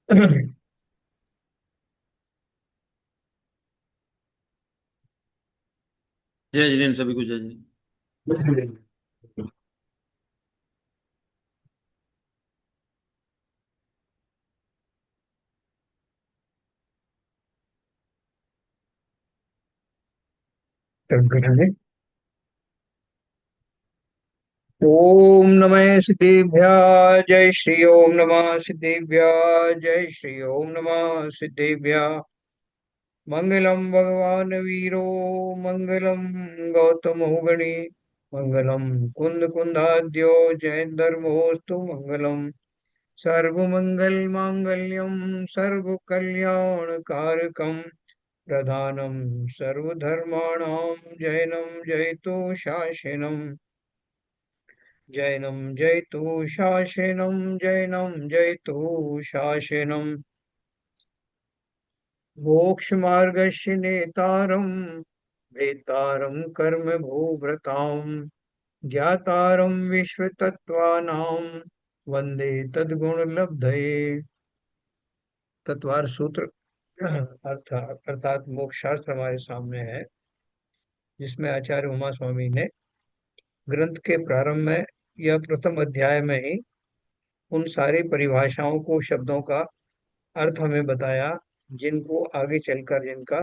जय जिनेन सभी को जय जिनेन। ओम नमः सिद्धेभ्यः जय श्री ओम नमः सिद्धेभ्यः जय श्री ओम नमः सिद्धेभ्यः। मंगलम भगवान वीरो मंगलम गौतमो गणे मंगलम कुंद कुंदाद्यो जयधर्मोस्तु मंगलम सर्वमंगल मांगल्यम सर्व कल्याण कारकम प्रधानम सर्वधर्माणां जैनम जयतु शासनम जैनम जयतु शासनम जैनम जयतु शासनम मोक्षमार्गस्य नेतारं भेतारं कर्म भूभृतां ज्ञातारं विश्वतत्त्वानां वंदे तद्गुणलब्धये। तत्वार सूत्र अर्थात मोक्ष शास्त्र हमारे सामने है, जिसमें आचार्य उमा स्वामी ने ग्रंथ के प्रारंभ में या प्रथम अध्याय में ही उन सारी परिभाषाओं को, शब्दों का अर्थ हमें बताया, जिनको आगे चलकर जिनका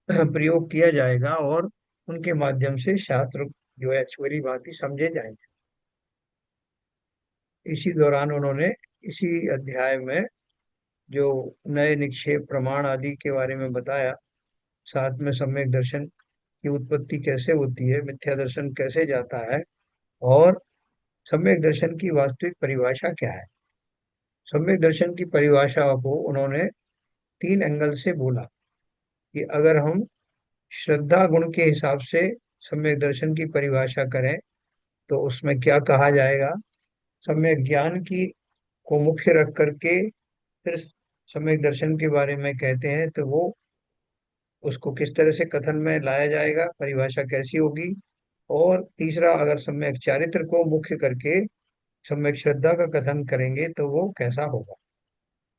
प्रयोग किया जाएगा और उनके माध्यम से शास्त्र जो है अच्छी भांति समझे जाएंगे। इसी दौरान उन्होंने इसी अध्याय में जो नए निक्षेप प्रमाण आदि के बारे में बताया, साथ में सम्यक दर्शन की उत्पत्ति कैसे होती है, मिथ्या दर्शन कैसे जाता है, और सम्यक दर्शन की वास्तविक परिभाषा क्या है। सम्यक दर्शन की परिभाषा को उन्होंने तीन एंगल से बोला कि अगर हम श्रद्धा गुण के हिसाब से सम्यक दर्शन की परिभाषा करें तो उसमें क्या कहा जाएगा। सम्यक ज्ञान की को मुख्य रख करके फिर सम्यक दर्शन के बारे में कहते हैं, तो वो उसको किस तरह से कथन में लाया जाएगा, परिभाषा कैसी होगी। और तीसरा, अगर सम्यक चारित्र को मुख्य करके सम्यक श्रद्धा का कथन करेंगे तो वो कैसा होगा।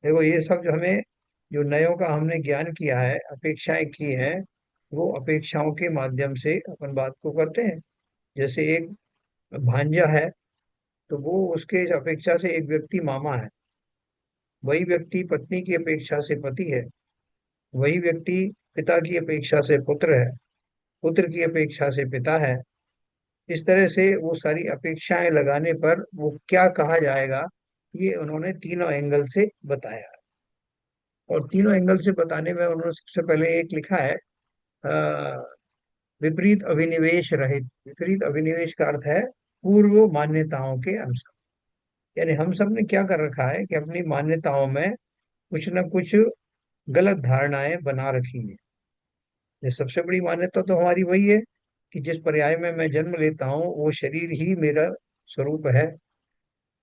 देखो, ये सब जो हमें, जो नयों का हमने ज्ञान किया है, अपेक्षाएं की हैं, वो अपेक्षाओं के माध्यम से अपन बात को करते हैं। जैसे एक भांजा है, तो वो उसके अपेक्षा से एक व्यक्ति मामा है, वही व्यक्ति पत्नी की अपेक्षा से पति है, वही व्यक्ति पिता की अपेक्षा से पुत्र है, पुत्र की अपेक्षा से पिता है। इस तरह से वो सारी अपेक्षाएं लगाने पर वो क्या कहा जाएगा, ये उन्होंने तीनों एंगल से बताया। और तीनों एंगल से बताने में उन्होंने सबसे पहले एक लिखा है, विपरीत अभिनिवेश रहित। विपरीत अभिनिवेश का अर्थ है पूर्व मान्यताओं के अनुसार। यानी हम सब ने क्या कर रखा है कि अपनी मान्यताओं में कुछ न कुछ गलत धारणाएं बना रखी हैं। ये सबसे बड़ी मान्यता तो हमारी वही है कि जिस पर्याय में मैं जन्म लेता हूँ वो शरीर ही मेरा स्वरूप है,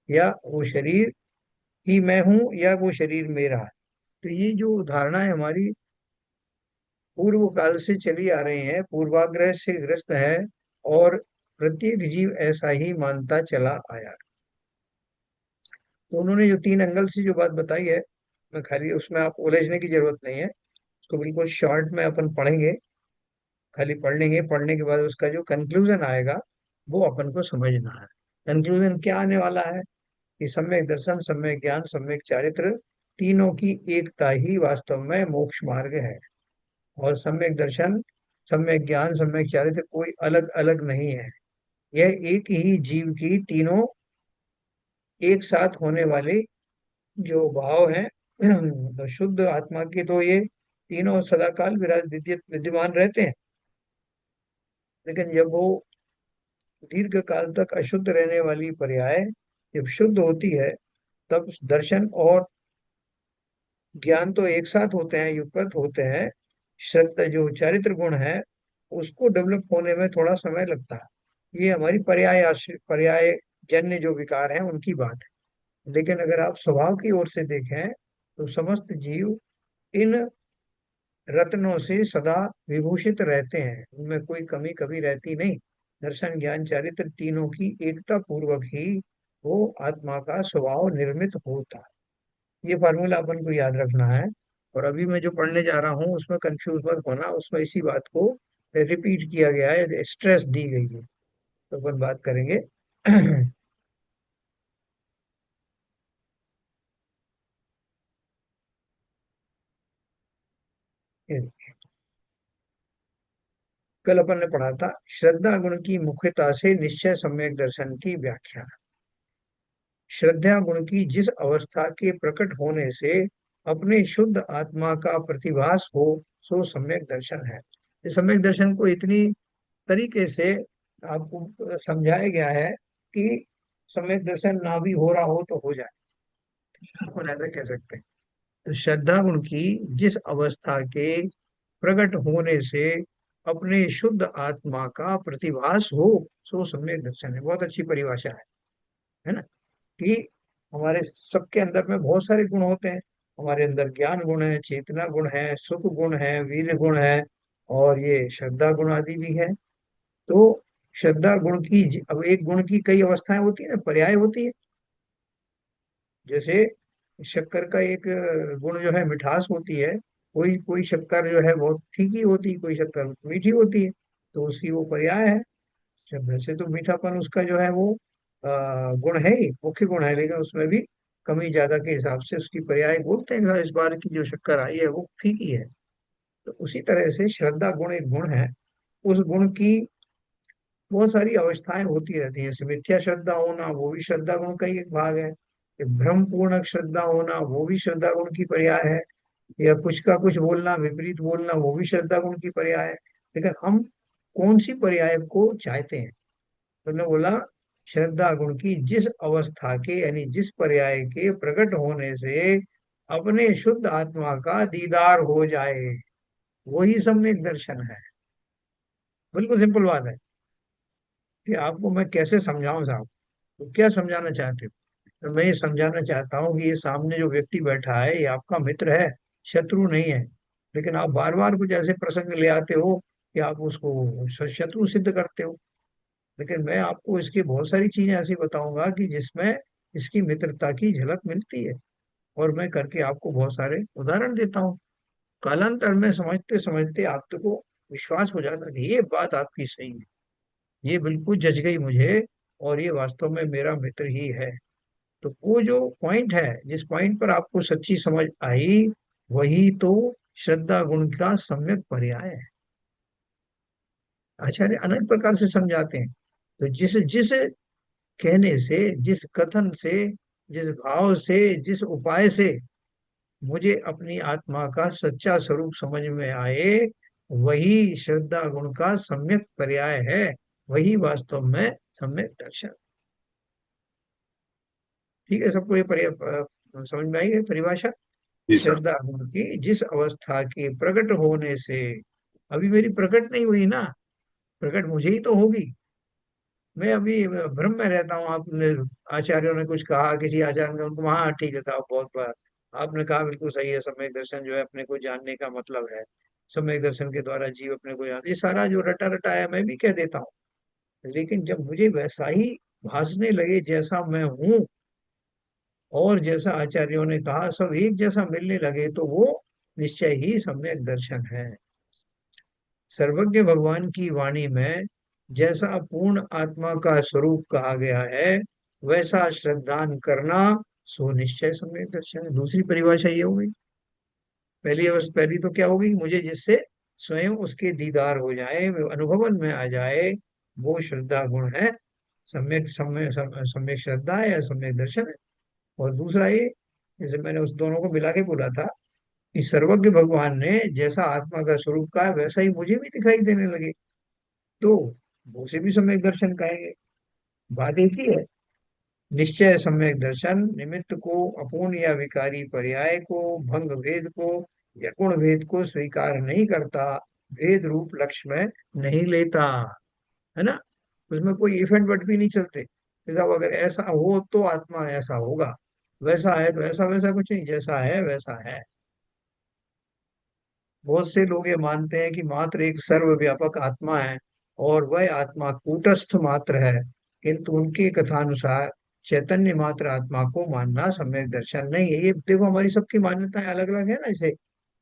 या वो शरीर ही मैं हूँ, या वो शरीर मेरा है। तो ये जो धारणाएं हमारी पूर्व काल से चली आ रही हैं, पूर्वाग्रह से ग्रस्त है, और प्रत्येक जीव ऐसा ही मानता चला आया। तो उन्होंने जो तीन एंगल से जो बात बताई है, मैं खाली उसमें आप उलझने की जरूरत नहीं है, उसको बिल्कुल शॉर्ट में अपन पढ़ेंगे, खाली पढ़ लेंगे। पढ़ने के बाद उसका जो कंक्लूजन आएगा वो अपन को समझना है। कंक्लूजन क्या आने वाला है कि सम्यक दर्शन, सम्यक ज्ञान, सम्यक चारित्र, तीनों की एकता ही वास्तव में मोक्ष मार्ग है। और सम्यक दर्शन, सम्यक ज्ञान, सम्यक चारित्र कोई अलग अलग नहीं है, यह एक ही जीव की तीनों एक साथ होने वाले जो भाव हैं, तो शुद्ध आत्मा के तो ये तीनों सदाकाल विद्यमान रहते हैं। लेकिन जब वो दीर्घ काल तक अशुद्ध रहने वाली पर्याय जब शुद्ध होती है, तब दर्शन और ज्ञान तो एक साथ होते हैं, युगपत होते हैं। श्रद्धा जो चारित्र गुण है, उसको डेवलप होने में थोड़ा समय लगता है। ये हमारी पर्याय जन्य जो विकार हैं उनकी बात है। लेकिन अगर आप स्वभाव की ओर से देखें तो समस्त जीव इन रत्नों से सदा विभूषित रहते हैं, उनमें कोई कमी कभी रहती नहीं। दर्शन ज्ञान चारित्र तीनों की एकता पूर्वक ही वो आत्मा का स्वभाव निर्मित होता है। ये फार्मूला अपन को याद रखना है। और अभी मैं जो पढ़ने जा रहा हूँ उसमें कंफ्यूज मत होना, उसमें इसी बात को रिपीट किया गया है, स्ट्रेस दी गई है। तो अपन बात करेंगे। ये कल अपन ने पढ़ा था श्रद्धा गुण की मुख्यता से निश्चय सम्यक दर्शन की व्याख्या। श्रद्धा गुण की जिस अवस्था के प्रकट होने से अपने शुद्ध आत्मा का प्रतिभास हो, सो सम्यक दर्शन है। इस सम्यक दर्शन को इतनी तरीके से आपको समझाया गया है कि सम्यक दर्शन ना भी हो रहा हो तो हो जाए, अपन ऐसा कह सकते हैं। तो श्रद्धा गुण की जिस अवस्था के प्रकट होने से अपने शुद्ध आत्मा का प्रतिभास हो, सो सम्यक दर्शन है। बहुत अच्छी परिभाषा है ना? कि हमारे सबके अंदर में बहुत सारे गुण होते हैं। हमारे अंदर ज्ञान गुण है, चेतना गुण है, सुख गुण है, वीर गुण है, और ये श्रद्धा गुण आदि भी है। तो श्रद्धा गुण की अब एक गुण की कई अवस्थाएं होती है ना, पर्याय होती है। जैसे शक्कर का एक गुण जो है मिठास होती है। कोई कोई शक्कर जो है बहुत फीकी होती है, कोई शक्कर मीठी होती है, तो उसकी वो पर्याय है। जब वैसे तो मीठापन उसका जो है वो गुण है ही, मुख्य गुण है, लेकिन उसमें भी कमी ज्यादा के हिसाब से उसकी पर्याय बोलते हैं कि इस बार की जो शक्कर आई है वो फीकी है। तो उसी तरह से श्रद्धा गुण एक गुण है। उस गुण की बहुत सारी अवस्थाएं होती रहती हैं। जैसे मिथ्या श्रद्धा होना, वो भी श्रद्धा गुण का ही एक भाग है। ये भ्रम पूर्ण श्रद्धा होना, वो भी श्रद्धा गुण की पर्याय है। या कुछ का कुछ बोलना, विपरीत बोलना, वो भी श्रद्धा गुण की पर्याय है। लेकिन हम कौन सी पर्याय को चाहते हैं? तो उन्होंने बोला श्रद्धा गुण की जिस अवस्था के, यानी जिस पर्याय के प्रकट होने से अपने शुद्ध आत्मा का दीदार हो जाए, वही सम्यक दर्शन है। बिल्कुल सिंपल बात है कि आपको मैं कैसे समझाऊं साहब। तो क्या समझाना चाहते हो? तो मैं ये समझाना चाहता हूँ कि ये सामने जो व्यक्ति बैठा है ये आपका मित्र है, शत्रु नहीं है। लेकिन आप बार बार कुछ ऐसे प्रसंग ले आते हो कि आप उसको शत्रु सिद्ध करते हो। लेकिन मैं आपको इसकी बहुत सारी चीजें ऐसी बताऊंगा कि जिसमें इसकी मित्रता की झलक मिलती है। और मैं करके आपको बहुत सारे उदाहरण देता हूँ। कालांतर में समझते समझते आपको विश्वास हो जाता है कि ये बात आपकी सही है, ये बिल्कुल जच गई मुझे, और ये वास्तव में मेरा मित्र ही है। तो वो जो पॉइंट है, जिस पॉइंट पर आपको सच्ची समझ आई, वही तो श्रद्धा गुण का सम्यक पर्याय है। आचार्य अनेक प्रकार से समझाते हैं। तो जिस जिस कहने से, जिस कथन से, जिस भाव से, जिस उपाय से मुझे अपनी आत्मा का सच्चा स्वरूप समझ में आए, वही श्रद्धा गुण का सम्यक पर्याय है। वही वास्तव में सम्यक दर्शन। ठीक है, सबको ये समझ में आई है परिभाषा? जी सर। श्रद्धा गुण की जिस अवस्था के प्रकट होने से, अभी मेरी प्रकट नहीं हुई ना, प्रकट मुझे ही तो होगी। मैं अभी भ्रम में रहता हूँ। आपने, आचार्यों ने कुछ कहा, किसी आचार्य ने उनको, हाँ ठीक है साहब, बहुत बार आपने कहा, बिल्कुल सही है, सम्यक दर्शन जो है अपने को जानने का मतलब है। सम्यक दर्शन के द्वारा जीव अपने को जान, ये सारा जो रटा रटा है मैं भी कह देता हूँ। लेकिन जब मुझे वैसा ही भासने लगे जैसा मैं हूँ, और जैसा आचार्यों ने कहा सब एक जैसा मिलने लगे, तो वो निश्चय ही सम्यक दर्शन है। सर्वज्ञ भगवान की वाणी में जैसा पूर्ण आत्मा का स्वरूप कहा गया है, वैसा श्रद्धान करना, सो निश्चय सम्यक दर्शन है। दूसरी परिभाषा ये हो गई। पहली तो क्या होगी? मुझे जिससे स्वयं उसके दीदार हो जाए, वो अनुभवन में आ जाए, वो श्रद्धा गुण है। सम्यक श्रद्धा है या सम्यक दर्शन है। और दूसरा ये, जैसे मैंने उस दोनों को मिला के बोला था कि सर्वज्ञ भगवान ने जैसा आत्मा का स्वरूप कहा है, वैसा ही मुझे भी दिखाई देने लगे, तो उसे भी सम्यक दर्शन कहेंगे। बात एक ही है। निश्चय सम्यक दर्शन निमित्त को, अपूर्ण या विकारी पर्याय को, भंग भेद को या गुण भेद को स्वीकार नहीं करता, भेद रूप लक्ष्य में नहीं लेता, है ना? उसमें कोई इफेक्ट बट भी नहीं चलते कि साहब अगर ऐसा हो तो आत्मा ऐसा होगा, वैसा है तो ऐसा, वैसा कुछ नहीं, जैसा है वैसा है। बहुत से लोग ये मानते हैं कि मात्र एक सर्वव्यापक आत्मा है, और वह आत्मा कूटस्थ मात्र है। किंतु उनके कथानुसार चैतन्य मात्र आत्मा को मानना सम्यक दर्शन नहीं है। ये देखो हमारी सबकी मान्यताएं अलग अलग है ना, इसे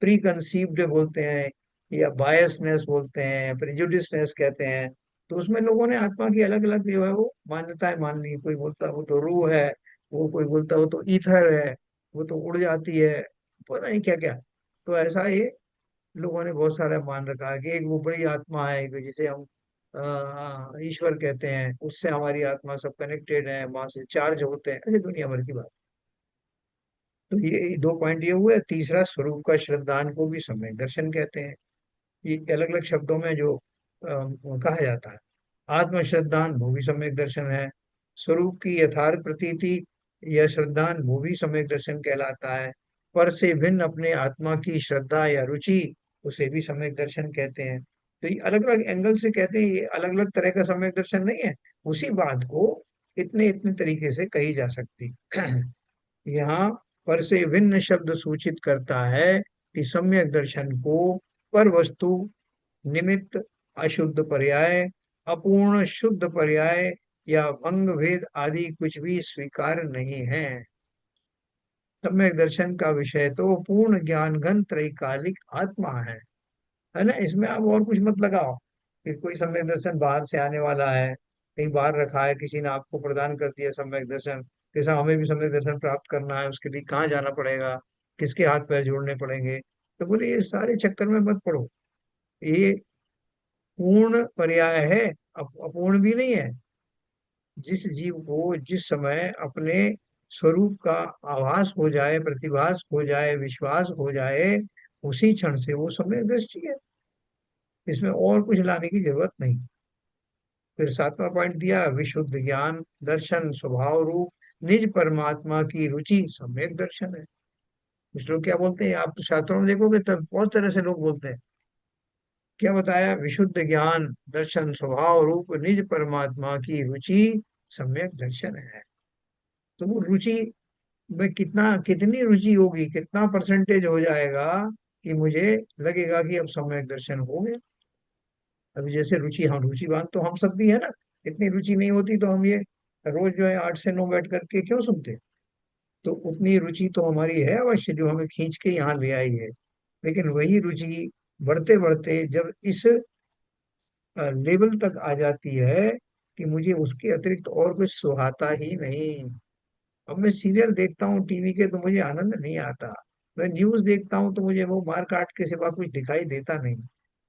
प्री कंसीव्ड बोलते हैं, या बायसनेस बोलते हैं, प्रेजुडिसनेस कहते हैं। तो उसमें लोगों ने आत्मा की अलग अलग जो है वो मान्यताएं मान ली। कोई बोलता है वो तो रूह है, वो कोई बोलता है वो तो ईथर है, वो तो उड़ जाती है, पता नहीं क्या क्या। तो ऐसा ये लोगों ने बहुत सारा मान रखा है कि एक वो बड़ी आत्मा है कि जिसे हम ईश्वर कहते हैं, उससे हमारी आत्मा सब कनेक्टेड है, वहां से चार्ज होते हैं, ऐसे दुनिया भर की बात। तो ये दो पॉइंट ये हुए। तीसरा, स्वरूप का श्रद्धान को भी सम्यक दर्शन कहते हैं। ये अलग अलग शब्दों में जो कहा जाता है। आत्म श्रद्धान वो भी सम्यक दर्शन है। स्वरूप की यथार्थ प्रतीति या श्रद्धान वो भी सम्यक दर्शन कहलाता है। पर से भिन्न अपने आत्मा की श्रद्धा या रुचि, उसे भी सम्यक दर्शन कहते हैं। तो ये अलग अलग एंगल से कहते हैं, ये अलग अलग तरह का सम्यक दर्शन नहीं है। उसी बात को इतने इतने तरीके से कही जा सकती। यहाँ पर से भिन्न शब्द सूचित करता है कि सम्यक दर्शन को पर वस्तु, निमित्त, अशुद्ध पर्याय, अपूर्ण शुद्ध पर्याय या भंग भेद आदि कुछ भी स्वीकार नहीं है। सम्यक दर्शन का विषय तो पूर्ण ज्ञान घन त्रैकालिक आत्मा है ना। इसमें आप और कुछ मत लगाओ कि कोई सम्यक दर्शन बाहर से आने वाला है, कहीं बाहर रखा है, किसी ने आपको प्रदान कर दिया सम्यक दर्शन, जैसा हमें भी सम्यक दर्शन प्राप्त करना है, उसके लिए कहाँ जाना पड़ेगा, किसके हाथ पैर जोड़ने पड़ेंगे। तो बोले ये सारे चक्कर में मत पड़ो। ये पूर्ण पर्याय है, अपूर्ण भी नहीं है। जिस जीव को जिस समय अपने स्वरूप का आभास हो जाए, प्रतिभास हो जाए, विश्वास हो जाए, उसी क्षण से वो सम्यक दृष्टि है। इसमें और कुछ लाने की जरूरत नहीं। फिर सातवां पॉइंट दिया, विशुद्ध ज्ञान दर्शन स्वभाव रूप निज परमात्मा की रुचि सम्यक दर्शन है। कुछ लोग क्या बोलते हैं, आप तो शास्त्रों में देखोगे तब बहुत तरह से लोग बोलते हैं। क्या बताया, विशुद्ध ज्ञान दर्शन स्वभाव रूप निज परमात्मा की रुचि सम्यक दर्शन है। तो वो रुचि में कितना कितनी रुचि होगी, कितना परसेंटेज हो जाएगा कि मुझे लगेगा कि अब सम्यक दर्शन हो गया। अभी जैसे रुचि, हम रुचिवान तो हम सब भी है ना। इतनी रुचि नहीं होती तो हम ये रोज जो है 8 से 9 बैठ करके क्यों सुनते। तो उतनी रुचि तो हमारी है अवश्य, जो हमें खींच के यहाँ ले आई है। लेकिन वही रुचि बढ़ते बढ़ते जब इस लेवल तक आ जाती है कि मुझे उसके अतिरिक्त और कुछ सुहाता ही नहीं। अब मैं सीरियल देखता हूँ टीवी के तो मुझे आनंद नहीं आता। मैं न्यूज देखता हूँ तो मुझे वो मार काट के सिवा कुछ दिखाई देता नहीं,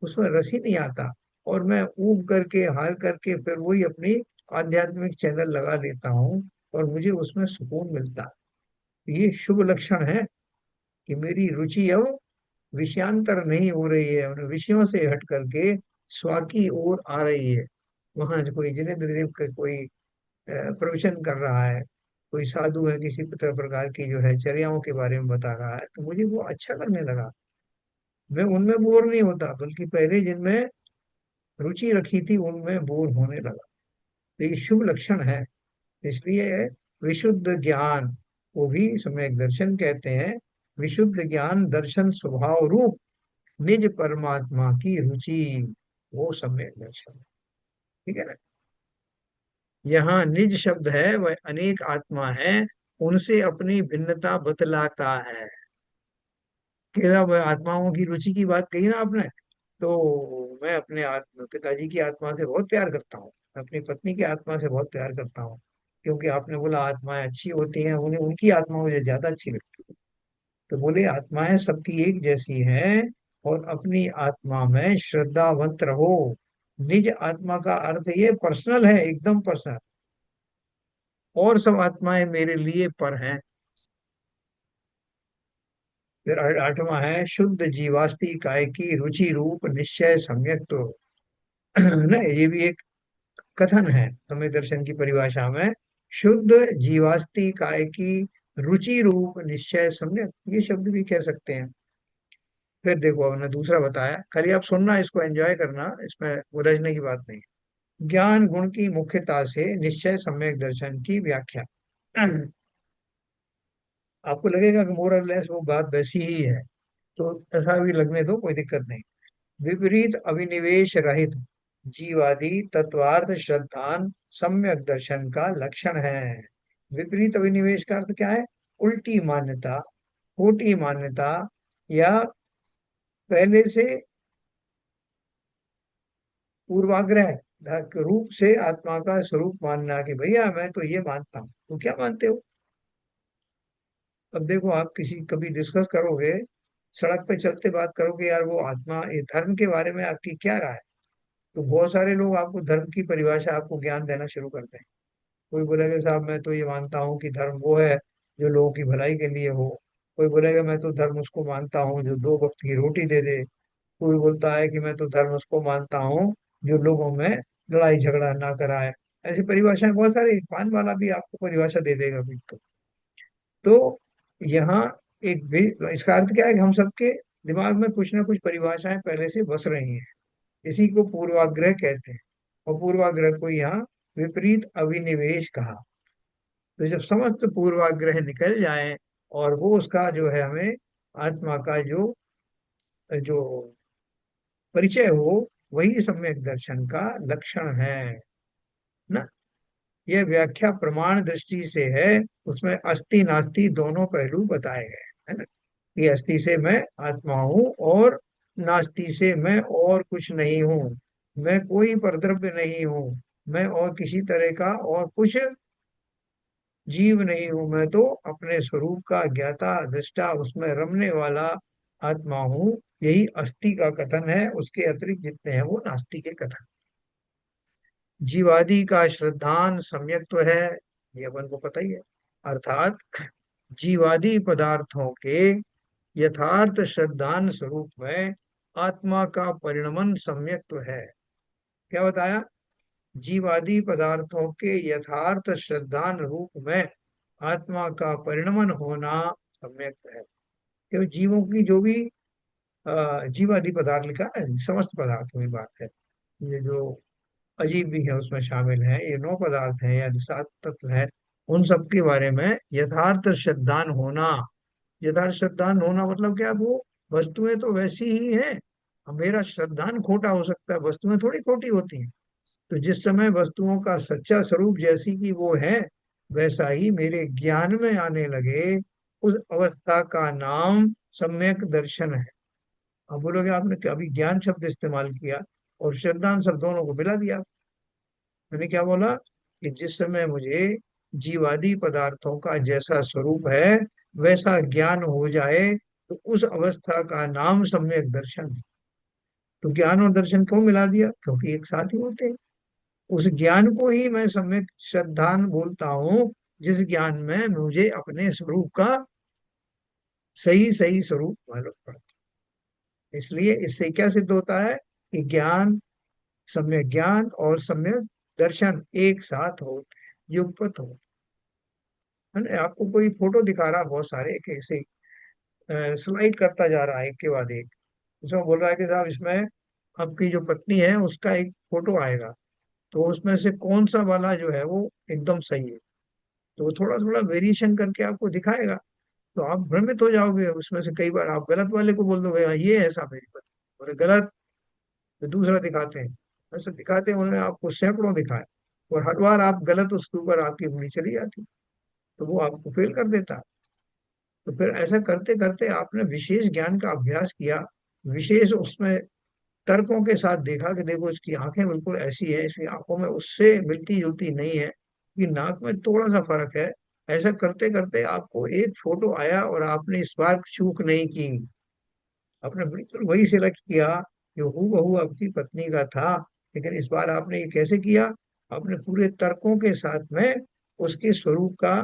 उसमें रस ही नहीं आता। और मैं ऊब करके हार करके फिर वही अपनी आध्यात्मिक चैनल लगा लेता हूँ, और मुझे उसमें सुकून मिलता। ये शुभ लक्षण है कि मेरी रुचि अब विषयांतर नहीं हो रही है, उन विषयों से हट करके स्वा की ओर आ रही है। वहां जो कोई जिनेन्द्र देव का कोई प्रवचन कर रहा है, कोई साधु है किसी प्रकार की जो है चर्याओं के बारे में बता रहा है, तो मुझे वो अच्छा लगने लगा। मैं उनमें बोर नहीं होता, बल्कि पहले जिनमें रुचि रखी थी उनमें बोर होने लगा। तो ये शुभ लक्षण है। इसलिए विशुद्ध ज्ञान को भी सम्यक दर्शन कहते हैं। विशुद्ध ज्ञान दर्शन स्वभाव रूप निज परमात्मा की रुचि, वो सम्यक दर्शन है। ठीक है ना। यहाँ निज शब्द है वह अनेक आत्मा है, उनसे अपनी भिन्नता बतलाता है। कि अब आत्माओं की रुचि की बात कही ना आपने, तो मैं अपने आत्मा पिताजी की आत्मा से बहुत प्यार करता हूँ, अपनी पत्नी की आत्मा से बहुत प्यार करता हूँ। क्योंकि आपने बोला आत्माएं अच्छी होती हैं, उन्हें उनकी आत्मा मुझे ज्यादा अच्छी लगती है। तो बोले आत्माएं सबकी एक जैसी हैं, और अपनी आत्मा में श्रद्धावंत रहो। निज आत्मा का अर्थ ये पर्सनल है, एकदम पर्सनल। और सब आत्माएं मेरे लिए पर हैं। फिर आठवां है, शुद्ध जीवास्ति काय की रुचि रूप निश्चय सम्यक तो। ना, ये भी एक कथन है समय दर्शन की परिभाषा में। शुद्ध जीवास्ति काय की रुचि रूप निश्चय सम्यक, ये शब्द भी कह सकते हैं। फिर देखो हमने दूसरा बताया, खाली आप सुनना, इसको एंजॉय करना, इसमें उलझने की बात नहीं। ज्ञान गुण की मुख्यता से निश्चय सम्यक दर्शन की व्याख्या। आपको लगेगा कि मोर और लेस वो बात वैसी ही है, तो ऐसा भी लगने दो, कोई दिक्कत नहीं। विपरीत अभिनिवेश रहित जीवादि तत्वार्थ श्रद्धान सम्यक दर्शन का लक्षण है। विपरीत अभिनिवेश का अर्थ क्या है? उल्टी मान्यता, खोटी मान्यता, या पहले से पूर्वाग्रह रूप से आत्मा का स्वरूप मानना कि भैया मैं तो ये मानता हूँ, तो क्या मानते हो? अब देखो, आप किसी कभी डिस्कस करोगे, सड़क पे चलते बात करोगे, यार वो आत्मा, ये धर्म के बारे में आपकी क्या राय है, तो बहुत सारे लोग आपको धर्म की परिभाषा, आपको ज्ञान देना शुरू करते हैं। कोई बोलेगा साहब मैं तो ये मानता हूँ कि धर्म वो है जो लोगों की भलाई के लिए हो। कोई बोलेगा मैं तो धर्म उसको मानता हूँ जो 2 वक्त की रोटी दे दे। कोई बोलता है कि मैं तो धर्म उसको मानता हूँ जो लोगों में लड़ाई झगड़ा ना कराए। ऐसी परिभाषाएं बहुत सारी, पान वाला भी आपको परिभाषा दे देगा भी। तो यहाँ इसका अर्थ क्या है कि हम सबके दिमाग में कुछ ना कुछ परिभाषाएं पहले से बस रही हैं। इसी को पूर्वाग्रह कहते हैं। और पूर्वाग्रह को यहाँ विपरीत अभिनिवेश कहा। तो जब समस्त पूर्वाग्रह निकल जाए और वो उसका जो है हमें आत्मा का जो जो परिचय हो, वही सम्यक दर्शन का लक्षण है ना। यह व्याख्या प्रमाण दृष्टि से है। उसमें अस्ति नास्ति दोनों पहलू बताए गए, है ना। कि अस्ति से मैं आत्मा हूँ, और नास्ति से मैं और कुछ नहीं हूँ। मैं कोई परद्रव्य नहीं हूँ। मैं और किसी तरह का और कुछ जीव नहीं हूं। मैं तो अपने स्वरूप का ज्ञाता दृष्टा, उसमें रमने वाला आत्मा हूँ। यही अस्थि का कथन है। उसके अतिरिक्त जितने हैं वो नास्ति के कथन। जीवादि का श्रद्धान सम्यक तो है, ये अपन को पता ही है। अर्थात जीवादि पदार्थों के यथार्थ श्रद्धान स्वरूप में आत्मा का परिणमन सम्यक तो है। क्या बताया? जीवादि पदार्थों के यथार्थ श्रद्धान रूप में आत्मा का परिणमन होना सम्यक है। क्यों? जीवों की जो भी जीवादि पदार्थ लिखा है, समस्त पदार्थों की बात है। ये जो अजीब भी है उसमें शामिल है, ये 9 पदार्थ है या 7 तत्व है, उन सब के बारे में यथार्थ श्रद्धान होना। यथार्थ श्रद्धान होना मतलब क्या? वो वस्तुएं तो वैसी ही हैं। अब मेरा श्रद्धान खोटा हो सकता है, वस्तुएं थोड़ी खोटी होती हैं। तो जिस समय वस्तुओं का सच्चा स्वरूप जैसी कि वो है, वैसा ही मेरे ज्ञान में आने लगे, उस अवस्था का नाम सम्यक दर्शन है। अब बोलोगे आपने अभी ज्ञान शब्द इस्तेमाल किया और श्रद्धान शब्द, दोनों को मिला दिया। मैंने क्या बोला? कि जिस समय मुझे जीवादि पदार्थों का जैसा स्वरूप है वैसा ज्ञान हो जाए, तो उस अवस्था का नाम सम्यक दर्शन है। तो ज्ञान और दर्शन क्यों मिला दिया? क्योंकि एक साथ ही होते हैं। उस ज्ञान को ही मैं सम्यक श्रद्धान बोलता हूँ, जिस ज्ञान में मुझे अपने स्वरूप का सही सही स्वरूप मालूम पड़ता है। इसलिए इससे क्या सिद्ध होता है? कि ज्ञान, सम्यक ज्ञान और सम्यक दर्शन एक साथ होते हैं, युगपत होते हैं। है ना? आपको कोई फोटो दिखा रहा है, बहुत सारे एक एक से स्लाइड करता जा रहा है एक के बाद एक। उसमें बोल रहा है कि साहब इसमें आपकी जो पत्नी है उसका एक फोटो आएगा, तो उसमें से कौन सा वाला जो है वो एकदम सही है। तो वो थोड़ा थोड़ा वेरिएशन करके आपको दिखाएगा। तो आप भ्रमित हो जाओगे, उसमें से कई बार आप गलत वाले को बोल दोगे, "हाँ, ये ऐसा मेरी पत्नी", और गलत। तो दूसरा दिखाते हैं, ऐसे दिखाते हैं, उन्होंने आपको सैकड़ों दिखाए, और हर बार आप गलत, उसके ऊपर आपकी उंगली चली जाती, तो वो आपको फेल कर देता। तो फिर ऐसा करते करते आपने विशेष ज्ञान का अभ्यास किया, विशेष उसमें तर्कों के साथ देखा कि देखो इसकी आंखें बिल्कुल ऐसी है, इसकी आंखों में उससे मिलती जुलती नहीं है, कि नाक में थोड़ा सा फर्क है। ऐसा करते करते आपको एक फोटो आया और आपने इस बार चूक नहीं की। आपने बिल्कुल वही सिलेक्ट किया जो हूबहू आपकी पत्नी का था। लेकिन इस बार आपने ये कैसे किया? आपने पूरे तर्कों के साथ में उसके स्वरूप का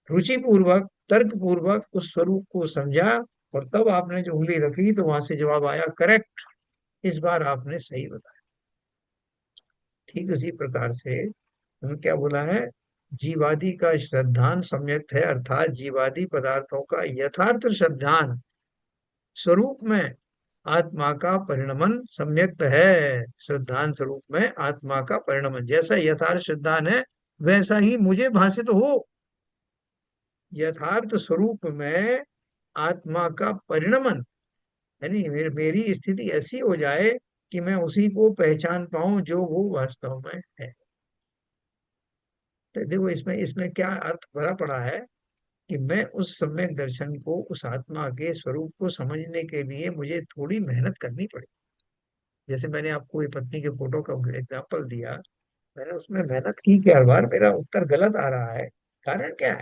रुचि पूर्वक, तर्क पूर्वक उस स्वरूप को समझा, और तब आपने जो उंगली रखी तो वहां से जवाब आया करेक्ट। इस बार आपने सही बताया। ठीक उसी प्रकार से हमने क्या बोला है? जीवादि का श्रद्धान सम्यक है, अर्थात जीवादि पदार्थों का यथार्थ श्रद्धान स्वरूप में आत्मा का परिणमन सम्यक्त है। श्रद्धान स्वरूप में आत्मा का परिणमन जैसा यथार्थ श्रद्धान है, वैसा ही मुझे भाषित हो। यथार्थ स्वरूप में आत्मा का परिणमन, यानी मेरी स्थिति ऐसी हो जाए कि मैं उसी को पहचान पाऊं जो वो वास्तव में है। तो देखो इसमें इसमें क्या अर्थ भरा पड़ा है कि मैं उस सम्यक दर्शन को, उस आत्मा के स्वरूप को समझने के लिए मुझे थोड़ी मेहनत करनी पड़ी। जैसे मैंने आपको ये पत्नी के फोटो का एग्जाम्पल दिया, मैंने उसमें मेहनत की कि हर बार मेरा उत्तर गलत आ रहा है। कारण क्या है?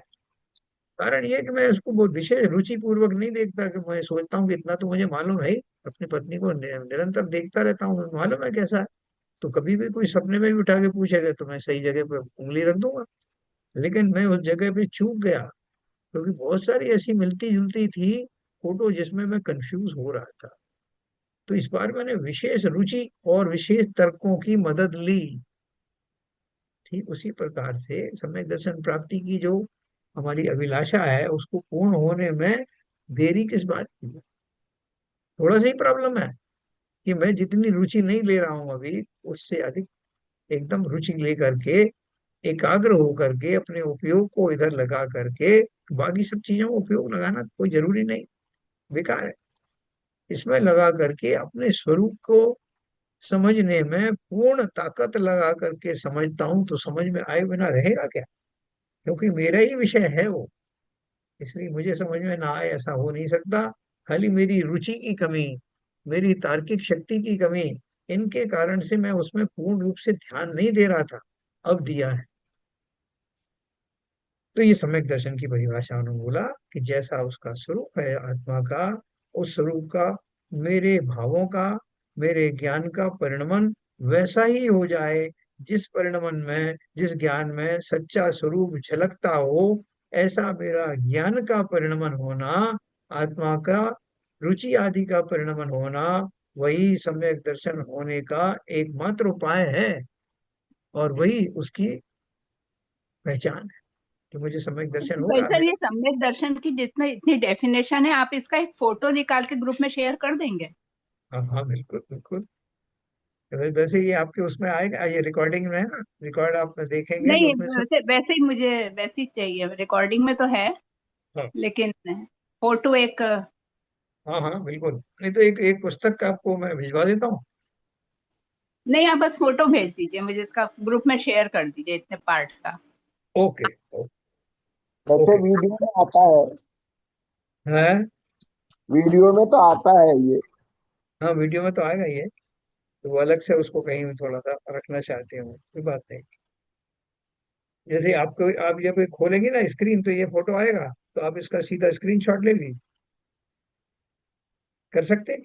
कारण ये है कि मैं उसको बहुत विशेष रुचि पूर्वक नहीं देखता, कि मैं सोचता हूँ कि इतना तो मुझे मालूम है ही। अपनी पत्नी को निरंतर देखता रहता हूँ, मुझे मालूम है कैसा है। तो कभी भी कोई सपने में भी उठा के पूछेगा तो मैं सही जगह पे उंगली रख दूंगा। लेकिन मैं उस जगह पे चूक गया, क्योंकि बहुत सारी ऐसी मिलती जुलती थी फोटो जिसमें मैं कंफ्यूज हो रहा था। तो इस बार मैंने विशेष रुचि और विशेष तर्कों की मदद ली। ठीक उसी प्रकार से सम्यक दर्शन प्राप्ति की जो हमारी अभिलाषा है, उसको पूर्ण होने में देरी किस बात की है? थोड़ा सा ही प्रॉब्लम है कि मैं जितनी रुचि नहीं ले रहा हूं अभी, उससे अधिक एकदम रुचि लेकर के, एकाग्र होकर के अपने उपयोग को इधर लगा करके, बाकी सब चीजों को उपयोग लगाना कोई जरूरी नहीं, बेकार है। इसमें लगा करके अपने स्वरूप को समझने में पूर्ण ताकत लगा करके समझता हूं, तो समझ में आए बिना रहेगा क्या? क्योंकि मेरा ही विषय है वो, इसलिए मुझे समझ में ना आए ऐसा हो नहीं सकता। खाली मेरी रुचि की कमी, मेरी तार्किक शक्ति की कमी, इनके कारण से मैं उसमें पूर्ण रूप से ध्यान नहीं दे रहा था, अब दिया है। तो ये सम्यक दर्शन की परिभाषा उन्होंने बोला कि जैसा उसका स्वरूप है आत्मा का, उस स्वरूप का मेरे भावों का, मेरे ज्ञान का परिणमन वैसा ही हो जाए, जिस परिणमन में, जिस ज्ञान में सच्चा स्वरूप झलकता हो, ऐसा मेरा ज्ञान का परिणमन होना, आत्मा का रुचि आदि का परिणमन होना, वही सम्यक दर्शन होने का एकमात्र उपाय है। और वही उसकी पहचान है कि मुझे सम्यक दर्शन भाई होगा सर, ये मेरा। सम्यक दर्शन की जितनी इतनी डेफिनेशन है, आप इसका एक फोटो निकाल के ग्रुप में शेयर कर देंगे? हाँ हाँ, बिल्कुल बिल्कुल। वैसे ये आपके उसमें आएगा, ये रिकॉर्डिंग में है ना, रिकॉर्ड आप देखेंगे तो नहीं, उसमें सब। वैसे वैसे ही मुझे वैसे ही चाहिए, रिकॉर्डिंग में तो है, हाँ लेकिन फोटो एक। हाँ हाँ बिल्कुल। नहीं तो एक एक पुस्तक का आपको मैं भिजवा देता हूँ। नहीं, आप बस फोटो भेज दीजिए मुझे, इसका ग्रुप में शेयर कर दीजिए इतने पार्ट का। Okay okay. वैसे ओके। वीडियो में आता है। है। वीडियो में तो आता है ये। हाँ वीडियो में तो आएगा ये। तो वो अलग से उसको कहीं थोड़ा सा रखना चाहते हो, कोई बात नहीं। जैसे आपको, आप जब ये खोलेंगे ना स्क्रीन, तो ये फोटो आएगा, तो आप इसका सीधा स्क्रीनशॉट ले लीजिए। कर सकते हैं?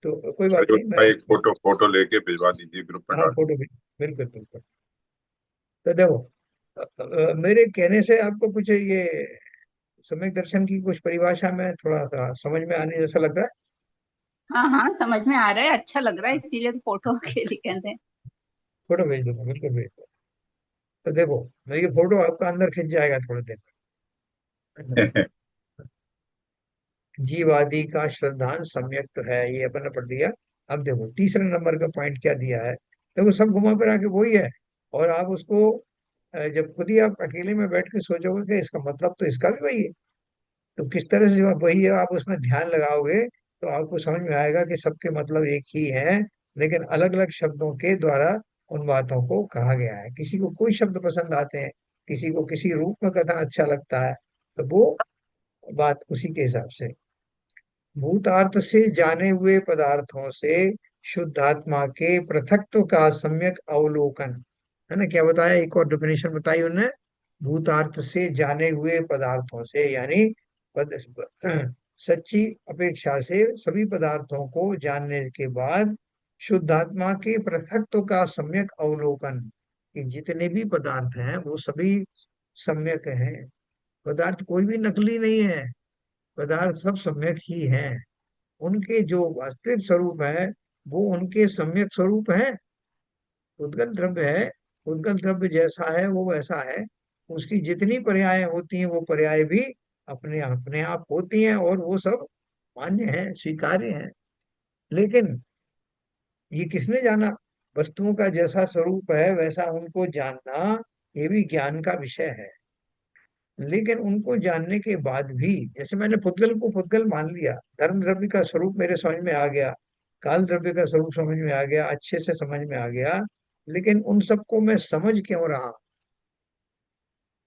तो कोई बात जरूर नहीं, मैं। भाई, एक फोटो फोटो लेके भिजवा दीजिए, ग्रुप में हाँ डाल। फोटो भी, बिल्कुल बिल्कुल। तो देखो, मेरे कहने से आपको कुछ ये सम्यक दर्शन की कुछ परिभाषा में थोड़ा सा समझ में आने जैसा लग रहा हाँ हाँ, समझ में आ रहा है, अच्छा लग रहा है, है? इसीलिए तो फोटो के लिए कहते हैं। फोटो भेज दूंगा, बिल्कुल भेज दूंगा। तो देखो, मैं ये फोटो आपका अंदर खिंच जाएगा थोड़े देर में। जीवादि का श्रद्धांश सम्यक तो है, ये अपन ने पढ़ लिया। अब देखो तीसरे नंबर का पॉइंट क्या दिया है। देखो सब घुमा फिरा के वही है। और आप उसको जब खुद ही आप अकेले में बैठ के सोचोगे कि इसका मतलब तो इसका भी वही है, तो किस तरह से जब आप वही है आप उसमें ध्यान लगाओगे, तो आपको समझ में आएगा कि सबके मतलब एक ही है, लेकिन अलग अलग शब्दों के द्वारा उन बातों को कहा गया है। किसी को कोई शब्द पसंद आते हैं, किसी को किसी रूप में कथन अच्छा लगता है, तो वो बात उसी के हिसाब से। भूतार्थ से जाने हुए पदार्थों से शुद्धात्मा के पृथक्त्व का सम्यक अवलोकन, है ना? क्या बताया, एक और डेफिनेशन बताई उन्होंने। भूतार्थ से जाने हुए पदार्थों से, यानी पद, सच्ची अपेक्षा से सभी पदार्थों को जानने के बाद शुद्धात्मा के पृथक्त्व का सम्यक अवलोकन, कि जितने भी पदार्थ हैं वो सभी सम्यक हैं। पदार्थ कोई भी नकली नहीं है, पदार्थ सब सम्यक ही हैं। उनके जो वास्तविक स्वरूप है वो उनके सम्यक स्वरूप है। उद्गल द्रव्य है, उद्गल द्रव्य जैसा है वो वैसा है। उसकी जितनी पर्याय होती हैं वो पर्याय भी अपने अपने आप होती हैं, और वो सब मान्य है, स्वीकार्य है। लेकिन ये किसने जाना? वस्तुओं का जैसा स्वरूप है वैसा उनको जानना, ये भी ज्ञान का विषय है। लेकिन उनको जानने के बाद भी, जैसे मैंने पुद्गल को पुद्गल मान लिया, धर्म द्रव्य का स्वरूप मेरे समझ में आ गया, काल द्रव्य का स्वरूप समझ में आ गया, अच्छे से समझ में आ गया, लेकिन उन सबको मैं समझ क्यों रहा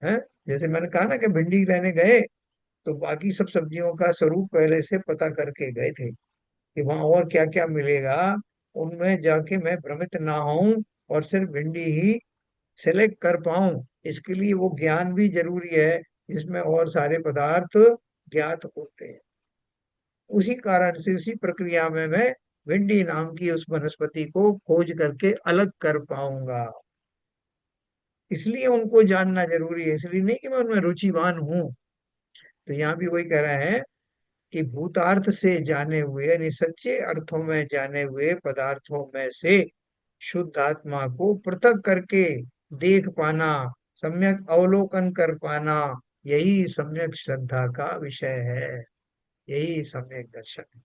है? जैसे मैंने कहा ना कि भिंडी लेने गए तो बाकी सब सब्जियों का स्वरूप पहले से पता करके गए थे कि वहां और क्या क्या मिलेगा, उनमें जाके मैं भ्रमित ना हूं और सिर्फ भिंडी ही सेलेक्ट कर पाऊं। इसके लिए वो ज्ञान भी जरूरी है जिसमें और सारे पदार्थ ज्ञात होते हैं। उसी कारण से उसी प्रक्रिया में मैं भिंडी नाम की उस वनस्पति को खोज करके अलग कर पाऊंगा। इसलिए उनको जानना जरूरी है, इसलिए नहीं कि मैं उनमें रुचिवान हूं। तो यहाँ भी वही कह रहे हैं कि भूतार्थ से जाने हुए यानी सच्चे अर्थों में जाने हुए पदार्थों में से शुद्ध आत्मा को पृथक करके देख पाना, सम्यक अवलोकन कर पाना, यही सम्यक श्रद्धा का विषय है, यही सम्यक दर्शन है।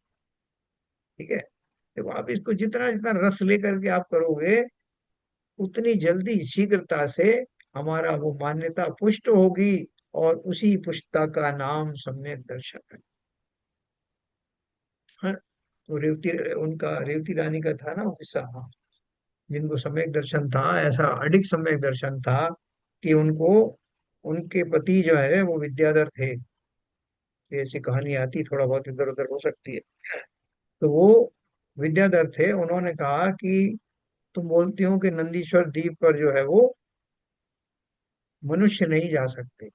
ठीक है? देखो आप इसको जितना जितना रस लेकर के आप करोगे उतनी जल्दी शीघ्रता से हमारा वो मान्यता पुष्ट होगी, और उसी पुष्टता का नाम सम्यक दर्शन है। हाँ? तो रेवती रानी का था ना वो किस्सा, हाँ, जिनको सम्यक दर्शन था, ऐसा अडिग सम्यक दर्शन था कि उनको उनके पति जो है वो विद्याधर थे। ऐसी कहानी आती, थोड़ा बहुत इधर उधर हो सकती है। तो वो विद्याधर थे, उन्होंने कहा कि तुम बोलती हो कि नंदीश्वर द्वीप पर जो है वो मनुष्य नहीं जा सकते।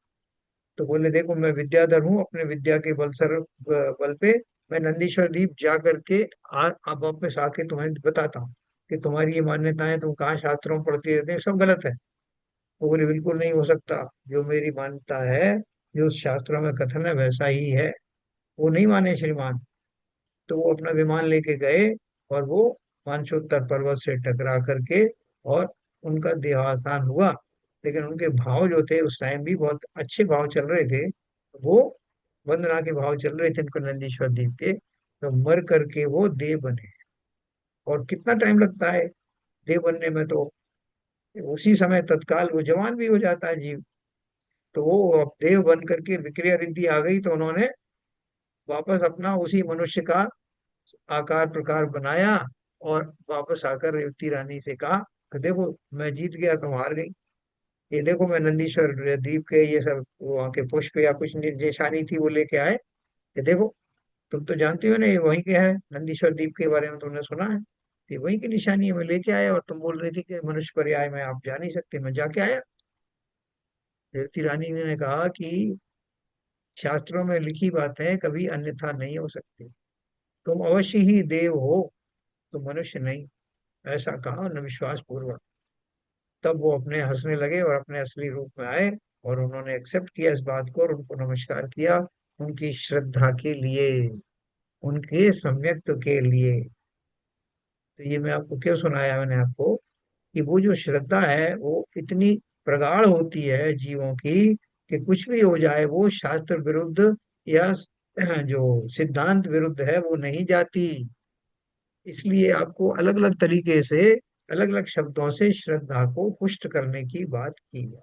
तो बोले देखो मैं विद्याधर हूँ, अपने विद्या के बल पे मैं नंदीश्वर द्वीप जा करके अब वापस आके तुम्हें बताता हूँ कि तुम्हारी ये मान्यताएं तुम कहाँ शास्त्रों में पढ़ती रहते हैं सब गलत है। वो बोले बिल्कुल नहीं हो सकता, जो मेरी मान्यता है, जो शास्त्रों में कथन है वैसा ही है। वो नहीं माने श्रीमान। तो वो अपना विमान लेके गए और वो मानसोत्तर पर्वत से टकरा करके, और उनका देहावसान हुआ। लेकिन उनके भाव जो थे उस टाइम भी बहुत अच्छे भाव चल रहे थे, वो वंदना के भाव चल रहे थे इनको नंदीश्वर द्वीप के। तो मर करके वो देव बने। और कितना टाइम लगता है देव बनने में? तो उसी समय तत्काल वो जवान भी हो जाता है जीव। तो वो अब देव बन करके विक्रिया रिद्धि आ गई, तो उन्होंने वापस अपना उसी मनुष्य का आकार प्रकार बनाया, और वापस आकर रेवती रानी से कहा कि देखो मैं जीत गया, तुम हार गई। ये देखो मैं नंदीश्वर द्वीप के ये सब वहाँ के पुष्प या कुछ निशानी थी वो लेके आए, कि देखो तुम तो जानती हो ना ये वहीं के है, नंदीश्वर द्वीप के बारे में तुमने सुना है, ये वहीं की निशानी है, मैं लेके आया। और तुम बोल रही थी कि मनुष्य पर्याय में आप जा नहीं सकते, मैं जाके आया। रेवती रानी ने कहा कि शास्त्रों में लिखी बातें कभी अन्यथा नहीं हो सकती, तुम अवश्य ही देव हो, तुम मनुष्य नहीं। ऐसा कहा उन्होंने विश्वास पूर्वक। तब वो अपने हंसने लगे और अपने असली रूप में आए, और उन्होंने एक्सेप्ट किया इस बात को और उनको नमस्कार किया, उनकी श्रद्धा के लिए, उनके सम्यक्त्व के लिए। तो ये मैं आपको क्यों सुनाया मैंने आपको, कि वो जो श्रद्धा है वो इतनी प्रगाढ़ होती है जीवों की कि कुछ भी हो जाए वो शास्त्र विरुद्ध या जो सिद्धांत विरुद्ध है वो नहीं जाती। इसलिए आपको अलग अलग तरीके से, अलग अलग शब्दों से श्रद्धा को पुष्ट करने की बात की है।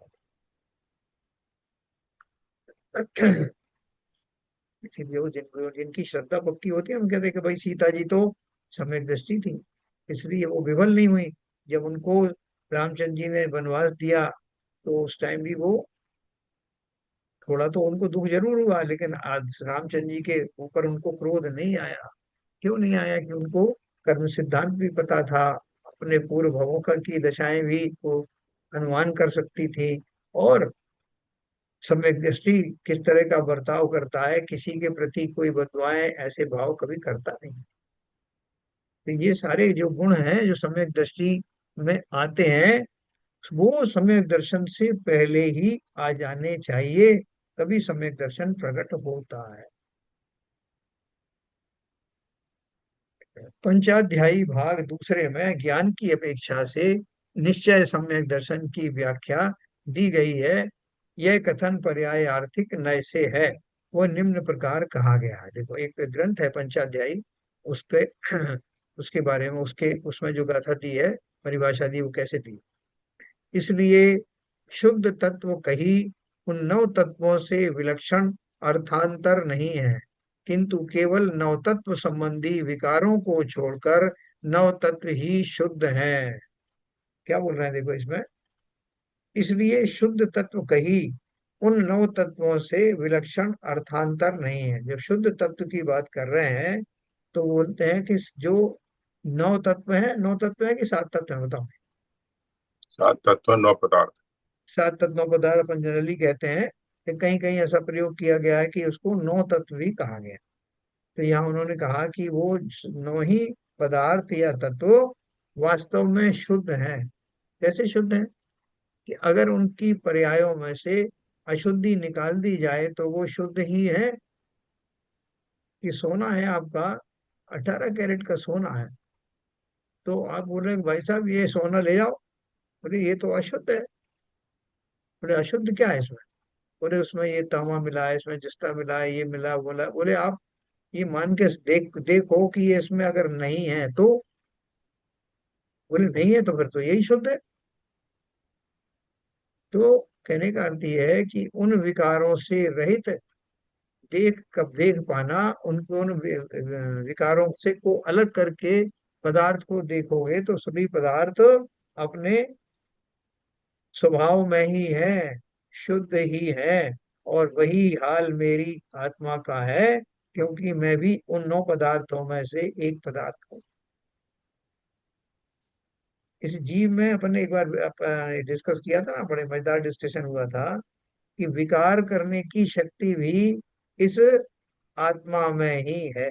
इसीलिए वो जिनकी श्रद्धा पक्की होती है, हम कहते हैं कि भाई सीता जी तो सम्यक दृष्टि थी, इसलिए वो विफल नहीं हुई। जब उनको रामचंद्र जी ने वनवास दिया तो उस टाइम भी वो, थोड़ा तो उनको दुख जरूर हुआ, लेकिन आज रामचंद्र जी के ऊपर उनको क्रोध नहीं आया। क्यों नहीं आया? कि उनको कर्म सिद्धांत भी पता था, अपने पूर्व भवों का की दशाएं भी वो अनुमान कर सकती थी, और सम्यक दृष्टि किस तरह का बर्ताव करता है, किसी के प्रति कोई बददुआएं ऐसे भाव कभी करता नहीं। तो ये सारे जो गुण हैं जो सम्यक दृष्टि में आते हैं, वो सम्यक दर्शन से पहले ही आ जाने चाहिए, तभी सम्यक दर्शन प्रकट होता है। पंचाध्यायी भाग दूसरे में ज्ञान की अपेक्षा से निश्चय सम्यक दर्शन की व्याख्या दी गई है। यह कथन पर्याय आर्थिक नय से है, वो निम्न प्रकार कहा गया है। देखो एक ग्रंथ है पंचाध्यायी, उसके उसके बारे में, उसके उसमें जो गाथा दी है, परिभाषा दी, वो कैसे दी। इसलिए शुद्ध तत्व कही उन नव तत्वों से विलक्षण अर्थांतर नहीं है, किंतु केवल नव तत्व संबंधी विकारों को छोड़कर नव तत्व ही शुद्ध है। क्या बोल रहे हैं देखो इसमें, इसलिए शुद्ध तत्व कही उन नौ तत्वों से विलक्षण अर्थांतर नहीं है। जब शुद्ध तत्व की बात कर रहे हैं तो बोलते हैं कि जो नौ तत्व है, नौ तत्व है कि सात तत्व है बताओ। सात तत्व नौ पदार्थ। सात तत्वों को पदार्थ अपन जनरली कहते हैं, कि कहीं कहीं ऐसा प्रयोग किया गया है कि उसको नौ तत्व भी कहा गया। तो यहाँ उन्होंने कहा कि वो नौ ही पदार्थ या तत्व वास्तव में शुद्ध हैं। कैसे शुद्ध हैं? कि अगर उनकी पर्यायों में से अशुद्धि निकाल दी जाए तो वो शुद्ध ही है। कि सोना है आपका, 18 कैरेट का सोना है, तो आप बोल रहे हैं कि भाई साहब ये सोना ले जाओ, बोले ये तो अशुद्ध है। बोले अशुद्ध क्या है इसमें? बोले उसमें ये तांबा मिला है, इसमें जिस्ता मिला है, ये मिला बोला। बोले आप ये मान के देखो कि ये इसमें अगर नहीं है तो। बोले नहीं है तो फिर तो यही शुद्ध है। तो कहने का अर्थ यह है कि उन विकारों से रहित देख कब देख पाना, उनको उन विकारों से को अलग करके पदार्थ को देखोगे तो सभी पदार्थ अपने स्वभाव में ही है, शुद्ध ही है। और वही हाल मेरी आत्मा का है, क्योंकि मैं भी उन नौ पदार्थों में से एक पदार्थ हूँ। इस जीव में अपन ने एक बार डिस्कस किया था ना, बड़े मजेदार डिस्कशन हुआ था कि विकार करने की शक्ति भी इस आत्मा में ही है।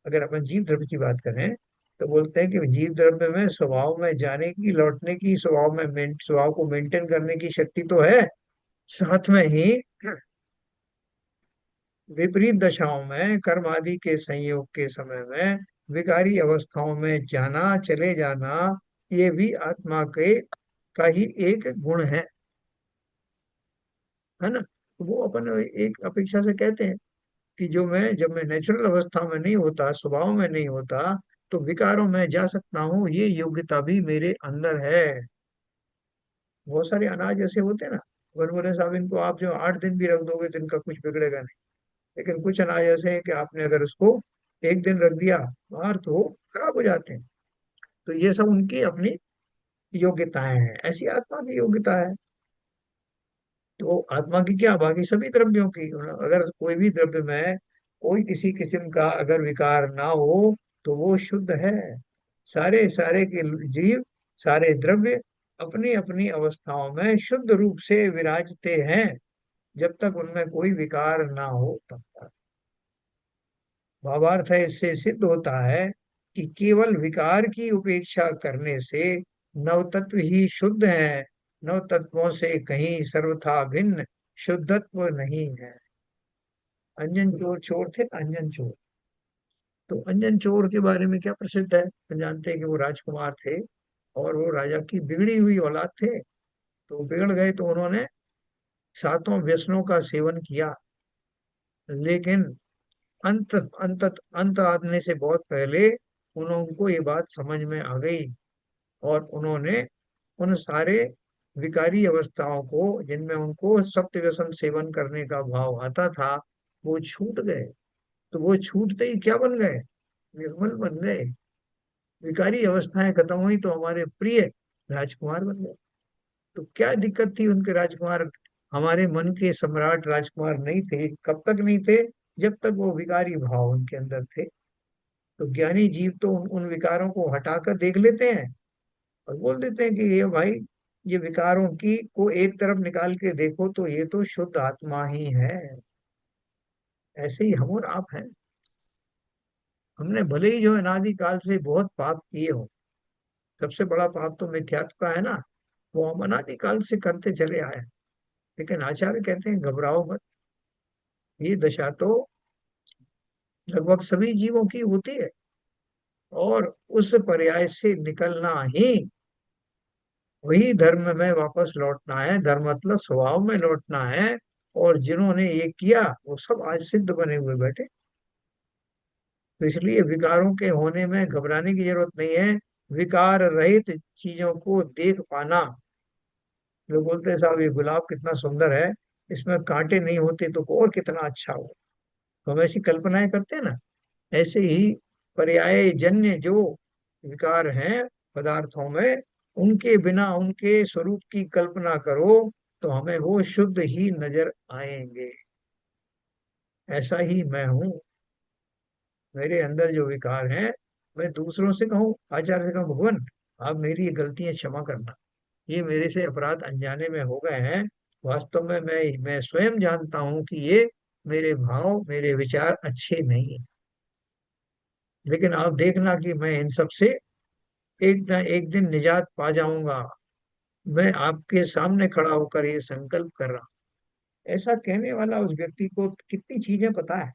अगर अपन जीव द्रव्य की बात करें तो बोलते हैं कि जीव द्रव्य में स्वभाव में जाने की, लौटने की, स्वभाव को मेंटेन करने की शक्ति तो है, साथ में ही विपरीत दशाओं में कर्म आदि के संयोग के समय में विकारी अवस्थाओं में जाना, चले जाना, ये भी आत्मा के का ही एक गुण है ना। तो वो अपन एक अपेक्षा से कहते हैं कि जब मैं नेचुरल अवस्था में नहीं होता, स्वभाव में नहीं होता, तो विकारों में जा सकता हूँ, ये योग्यता भी मेरे अंदर है। बहुत सारे अनाज ऐसे होते हैं ना, वन बोले साहब इनको आप जो 8 दिन भी रख दोगे तो इनका कुछ बिगड़ेगा नहीं। लेकिन कुछ अनाज ऐसे हैं कि आपने अगर उसको एक दिन रख दिया बाहर तो वो खराब हो जाते हैं। तो ये सब उनकी अपनी योग्यताएं हैं, ऐसी आत्मा की योग्यता है। तो आत्मा की क्या, बाकी सभी द्रव्यों की, अगर कोई भी द्रव्य में कोई किसी किस्म का अगर विकार ना हो तो वो शुद्ध है। सारे सारे के जीव, सारे द्रव्य अपनी अपनी अवस्थाओं में शुद्ध रूप से विराजते हैं, जब तक उनमें कोई विकार ना हो तब तक। भावार्थ है, इससे सिद्ध होता है कि केवल विकार की उपेक्षा करने से नवतत्व ही शुद्ध है, नव तत्वों से कहीं सर्वथा भिन्न शुद्धत्व नहीं है। अंजन चोर चोर थे ना, अंजन चोर। तो अंजन चोर के बारे में क्या प्रसिद्ध है, हम जानते हैं कि वो राजकुमार थे और वो राजा की बिगड़ी हुई औलाद थे। तो वो बिगड़ गए तो उन्होंने सातों व्यसनों का सेवन किया। लेकिन अंत अंत अंत आने से बहुत पहले उनको ये बात समझ में आ गई, और उन्होंने उन सारे विकारी अवस्थाओं को, जिनमें उनको सप्त व्यसन सेवन करने का भाव आता था, वो छूट गए। तो वो छूटते ही क्या बन गए? निर्मल बन गए। विकारी अवस्थाएं खत्म हुई तो हमारे प्रिय राजकुमार बन गए। तो क्या दिक्कत थी उनके राजकुमार, हमारे मन के सम्राट राजकुमार नहीं थे? कब तक नहीं थे? जब तक वो विकारी भाव उनके अंदर थे। तो ज्ञानी जीव तो उन विकारों को हटाकर देख लेते हैं और बोल देते हैं कि ये भाई, ये विकारों की को एक तरफ निकाल के देखो तो ये तो शुद्ध आत्मा ही है। ऐसे ही हम और आप हैं। हमने भले ही जो अनादिकाल से बहुत पाप किए हो, सबसे बड़ा पाप तो मिथ्यात्व का है ना, वो हम अनादिकाल से करते चले आए हैं। लेकिन आचार्य कहते हैं घबराओ मत, ये दशा तो लगभग सभी जीवों की होती है। और उस पर्याय से निकलना ही, वही धर्म में वापस लौटना है। धर्म मतलब स्वभाव में लौटना है। और जिन्होंने ये किया वो सब आज सिद्ध बने हुए बैठे। तो इसलिए विकारों के होने में घबराने की जरूरत नहीं है। विकार रहित चीजों को देख पाना। लोग बोलते हैं साहब ये गुलाब कितना सुंदर है, इसमें कांटे नहीं होते तो और कितना अच्छा हो। तो हम ऐसी कल्पनाएं करते हैं ना। ऐसे ही पर्याय जन्य जो विकार हैं पदार्थों में उनके बिना उनके स्वरूप की कल्पना करो तो हमें वो शुद्ध ही नजर आएंगे। ऐसा ही मैं हूं, मेरे अंदर जो विकार हैं, मैं दूसरों से कहूँ, आचार्य से कहूँ, भगवान आप मेरी ये गलतियां क्षमा करना, ये मेरे से अपराध अनजाने में हो गए हैं। वास्तव में मैं स्वयं जानता हूं कि ये मेरे भाव मेरे विचार अच्छे नहीं है, लेकिन आप देखना कि मैं इन सब से एक न एक दिन निजात पा जाऊंगा। मैं आपके सामने खड़ा होकर ये संकल्प कर रहा हूं। ऐसा कहने वाला उस व्यक्ति को कितनी चीजें पता है,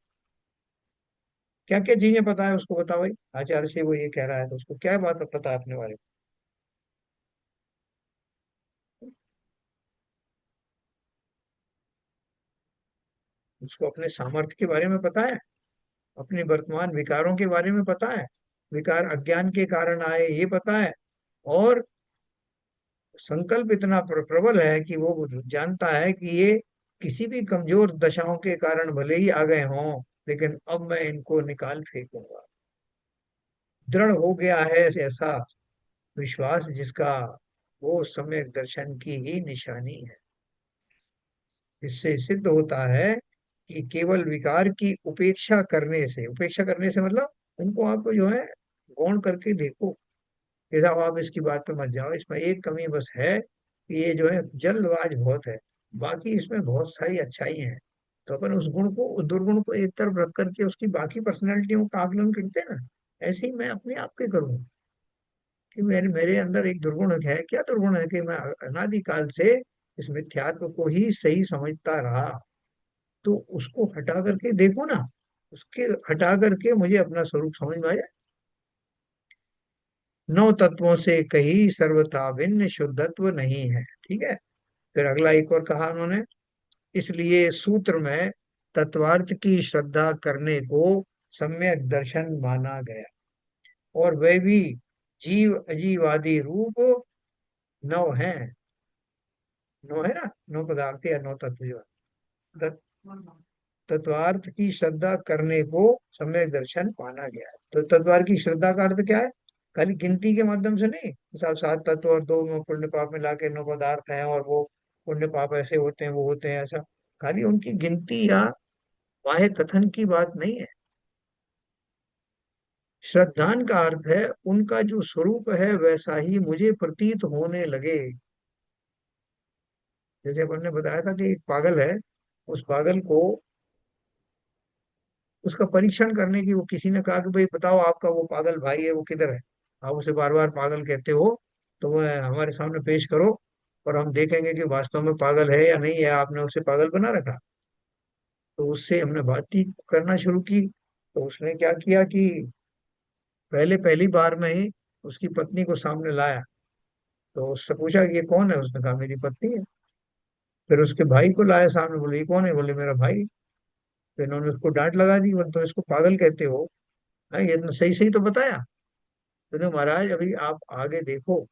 क्या क्या चीजें पता है उसको, बताओ भाई। आचार्य से वो ये कह रहा है तो उसको क्या बात पता है अपने बारे में। उसको अपने सामर्थ्य के बारे में पता है, अपने वर्तमान विकारों के बारे में पता है, विकार अज्ञान के कारण आए ये पता है, और संकल्प इतना प्रबल है कि वो जानता है कि ये किसी भी कमजोर दशाओं के कारण भले ही आ गए हों, लेकिन अब मैं इनको निकाल फेंकूंगा। दृढ़ हो गया है ऐसा विश्वास जिसका वो सम्यक दर्शन की ही निशानी है। इससे सिद्ध होता है कि केवल विकार की उपेक्षा करने से मतलब उनको आप जो है गौण करके देखो कि साहब आप इसकी बात पे मत जाओ, इसमें एक कमी बस है कि ये जो है जल्दबाज बहुत है, बाकी इसमें बहुत सारी अच्छाई हैं। तो अपन उस गुण को, उस दुर्गुण को एक तरफ रख करके उसकी बाकी पर्सनैलिटियों का आकलन करते हैं ना, ऐसे ही मैं अपने आप के करूँ कि मेरे मेरे अंदर एक दुर्गुण है। क्या दुर्गुण है कि मैं अनादिकाल से इस मिथ्यात्व को ही सही समझता रहा। तो उसको हटा करके देखो ना, उसके हटा करके मुझे अपना स्वरूप समझ में आ जाए। नौ तत्वों से कहीं सर्वथा भिन्न शुद्धत्व नहीं है, ठीक है। फिर अगला एक और कहा उन्होंने, इसलिए सूत्र में तत्वार्थ की श्रद्धा करने को सम्यक दर्शन माना गया, और वे भी जीव अजीवादि रूप नौ है। नौ है ना, नौ पदार्थ या नौ तत्व जो है। तत्वार्थ की श्रद्धा करने को सम्यक दर्शन माना गया है। तो तत्वार्थ की श्रद्धा का अर्थ क्या है, खाली गिनती के माध्यम से नहीं, साहब सात तत्व और दो में पुण्य पाप मिला के नौ पदार्थ हैं, और वो पुण्य पाप ऐसे होते हैं वो होते हैं, ऐसा खाली उनकी गिनती या बाह्य कथन की बात नहीं है। श्रद्धान का अर्थ है उनका जो स्वरूप है वैसा ही मुझे प्रतीत होने लगे। जैसे अपन ने बताया था कि एक पागल है, उस पागल को उसका परीक्षण करने की, वो किसी ने कहा कि भाई बताओ आपका वो पागल भाई है वो किधर है, आप उसे बार बार पागल कहते हो, तो वह हमारे सामने पेश करो और हम देखेंगे कि वास्तव में पागल है या नहीं है, आपने उसे पागल बना रखा। तो उससे हमने बातचीत करना शुरू की। तो उसने क्या किया कि पहली बार में ही उसकी पत्नी को सामने लाया। तो उससे पूछा कि ये कौन है, उसने कहा मेरी पत्नी है। फिर उसके भाई को लाया सामने, बोले ये कौन है, बोले मेरा भाई। फिर इन्होंने उसको डांट लगा दी, बोले तो इसको पागल कहते हो, हाँ ये तो सही सही तो बताया। तो महाराज अभी आप आगे देखो,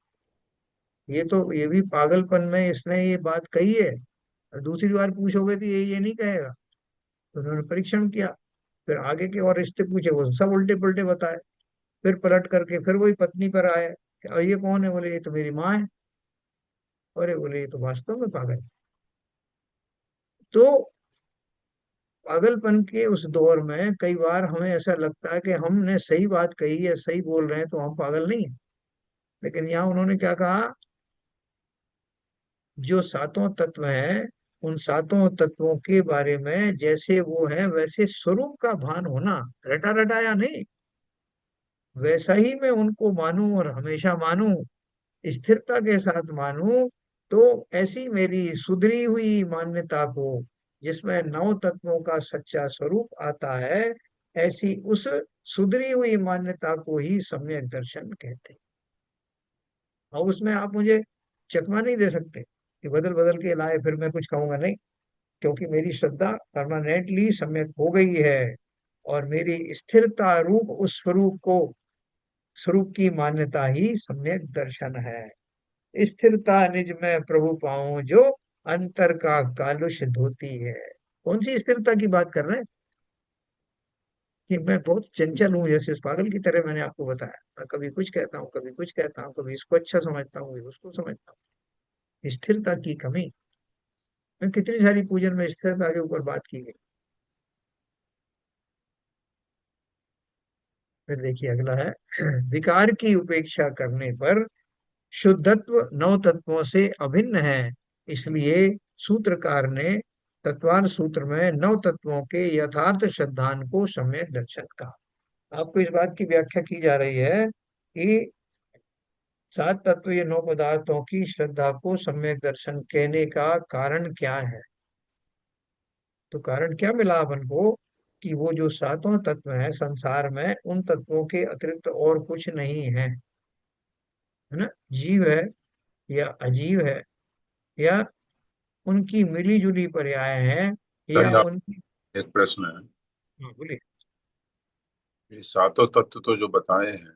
ये भी पागलपन में इसने ये बात कही है, और दूसरी बार पूछोगे तो ये नहीं कहेगा। तो उन्होंने परीक्षण किया, फिर आगे के और रिश्ते पूछे, वो सब उल्टे पुल्टे बताए। फिर पलट करके फिर वही पत्नी पर आए कि "अब ये कौन है", बोले ये तो मेरी माँ है। अरे बोले ये तो वास्तव में पागल है। तो पागलपन के उस दौर में कई बार हमें ऐसा लगता है कि हमने सही बात कही है, सही बोल रहे हैं, तो हम पागल नहीं है। लेकिन यहाँ उन्होंने क्या कहा, जो सातों तत्व हैं उन सातों तत्वों के बारे में जैसे वो है वैसे स्वरूप का भान होना, रटा रटाया नहीं, वैसा ही मैं उनको मानूं और हमेशा मानूं, स्थिरता के साथ मानूं। तो ऐसी मेरी सुधरी हुई मान्यता को, जिसमें नौ तत्वों का सच्चा स्वरूप आता है, ऐसी उस सुधरी हुई मान्यता को ही सम्यक दर्शन कहते हैं। और उसमें आप मुझे चकमा नहीं दे सकते कि बदल बदल के लाए फिर मैं कुछ कहूंगा, नहीं, क्योंकि मेरी श्रद्धा परमानेंटली सम्यक हो गई है, और मेरी स्थिरता रूप उस स्वरूप की मान्यता ही सम्यक दर्शन है। स्थिरता निज में प्रभु पाऊं जो अंतर का कालुष धोती है। कौन सी स्थिरता की बात कर रहे हैं, कि मैं बहुत चंचल हूँ, जैसे उस पागल की तरह मैंने आपको बताया, मैं कभी कुछ कहता हूँ, कभी कुछ कहता हूँ, कभी इसको अच्छा समझता हूँ, कभी उसको समझता हूँ। स्थिरता की कमी। मैं कितनी सारी पूजन में स्थिरता के ऊपर बात की गई। फिर देखिए अगला है विकार की उपेक्षा करने पर शुद्धत्व नौ तत्वों से अभिन्न है, इसलिए सूत्रकार ने तत्वार सूत्र में नौ तत्वों के यथार्थ श्रद्धान को सम्यक दर्शन कहा। आपको इस बात की व्याख्या की जा रही है कि सात तत्व ये नौ पदार्थों की श्रद्धा को सम्यक दर्शन कहने का कारण क्या है। तो कारण क्या मिला अपन को कि वो जो सातों तत्व हैं संसार में, उन तत्वों के अतिरिक्त और कुछ नहीं है, है ना। जीव है या अजीव है, या उनकी मिली जुली पर्याय हैं, सर या यहाँ उनकी। एक प्रश्न है। हाँ, बोलिए। ये सातों तत्व तो जो बताए हैं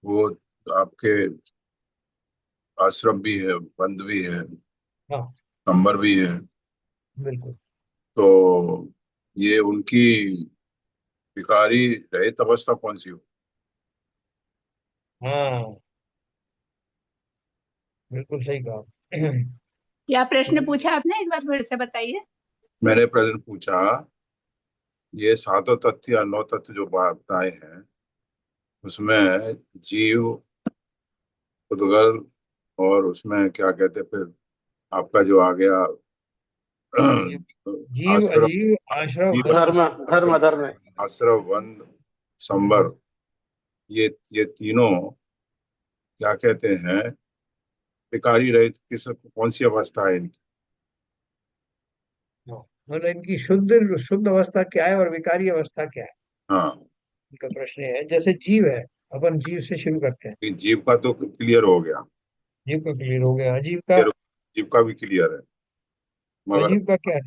वो आपके आश्रम भी है, बंध भी है, हाँ, कंबर भी है, बिल्कुल। तो ये उनकी विकारी रहित अवस्था कौन सी हो? हाँ, बिल्कुल सही कहा। क्या प्रश्न पूछा आपने, एक बार फिर से बताइए। मैंने प्रश्न पूछा, ये सातों तत्व या नौ तत्व जो बताए हैं उसमें जीव, उद्गल, और उसमें क्या कहते हैं फिर आपका जो आ गया जीव, जीव आश्रम, अजीव आश्रव जीव, बंध धर्म संभव। धर्म धर्म। आश्रव, बंध, संबर, ये तीनों क्या कहते हैं, विकारी रहित किस कौन सी अवस्था है इनकी? हाँ, मतलब इनकी शुद्ध शुद्ध अवस्था क्या है और विकारी अवस्था क्या है, हाँ, इनका प्रश्न है। जैसे जीव है, अपन जीव से शुरू करते हैं। कि जीव का तो क्लियर हो गया, जीव का क्लियर हो गया। अजीब का। जीव का भी क्लियर है, मगर अजीब का क्या है?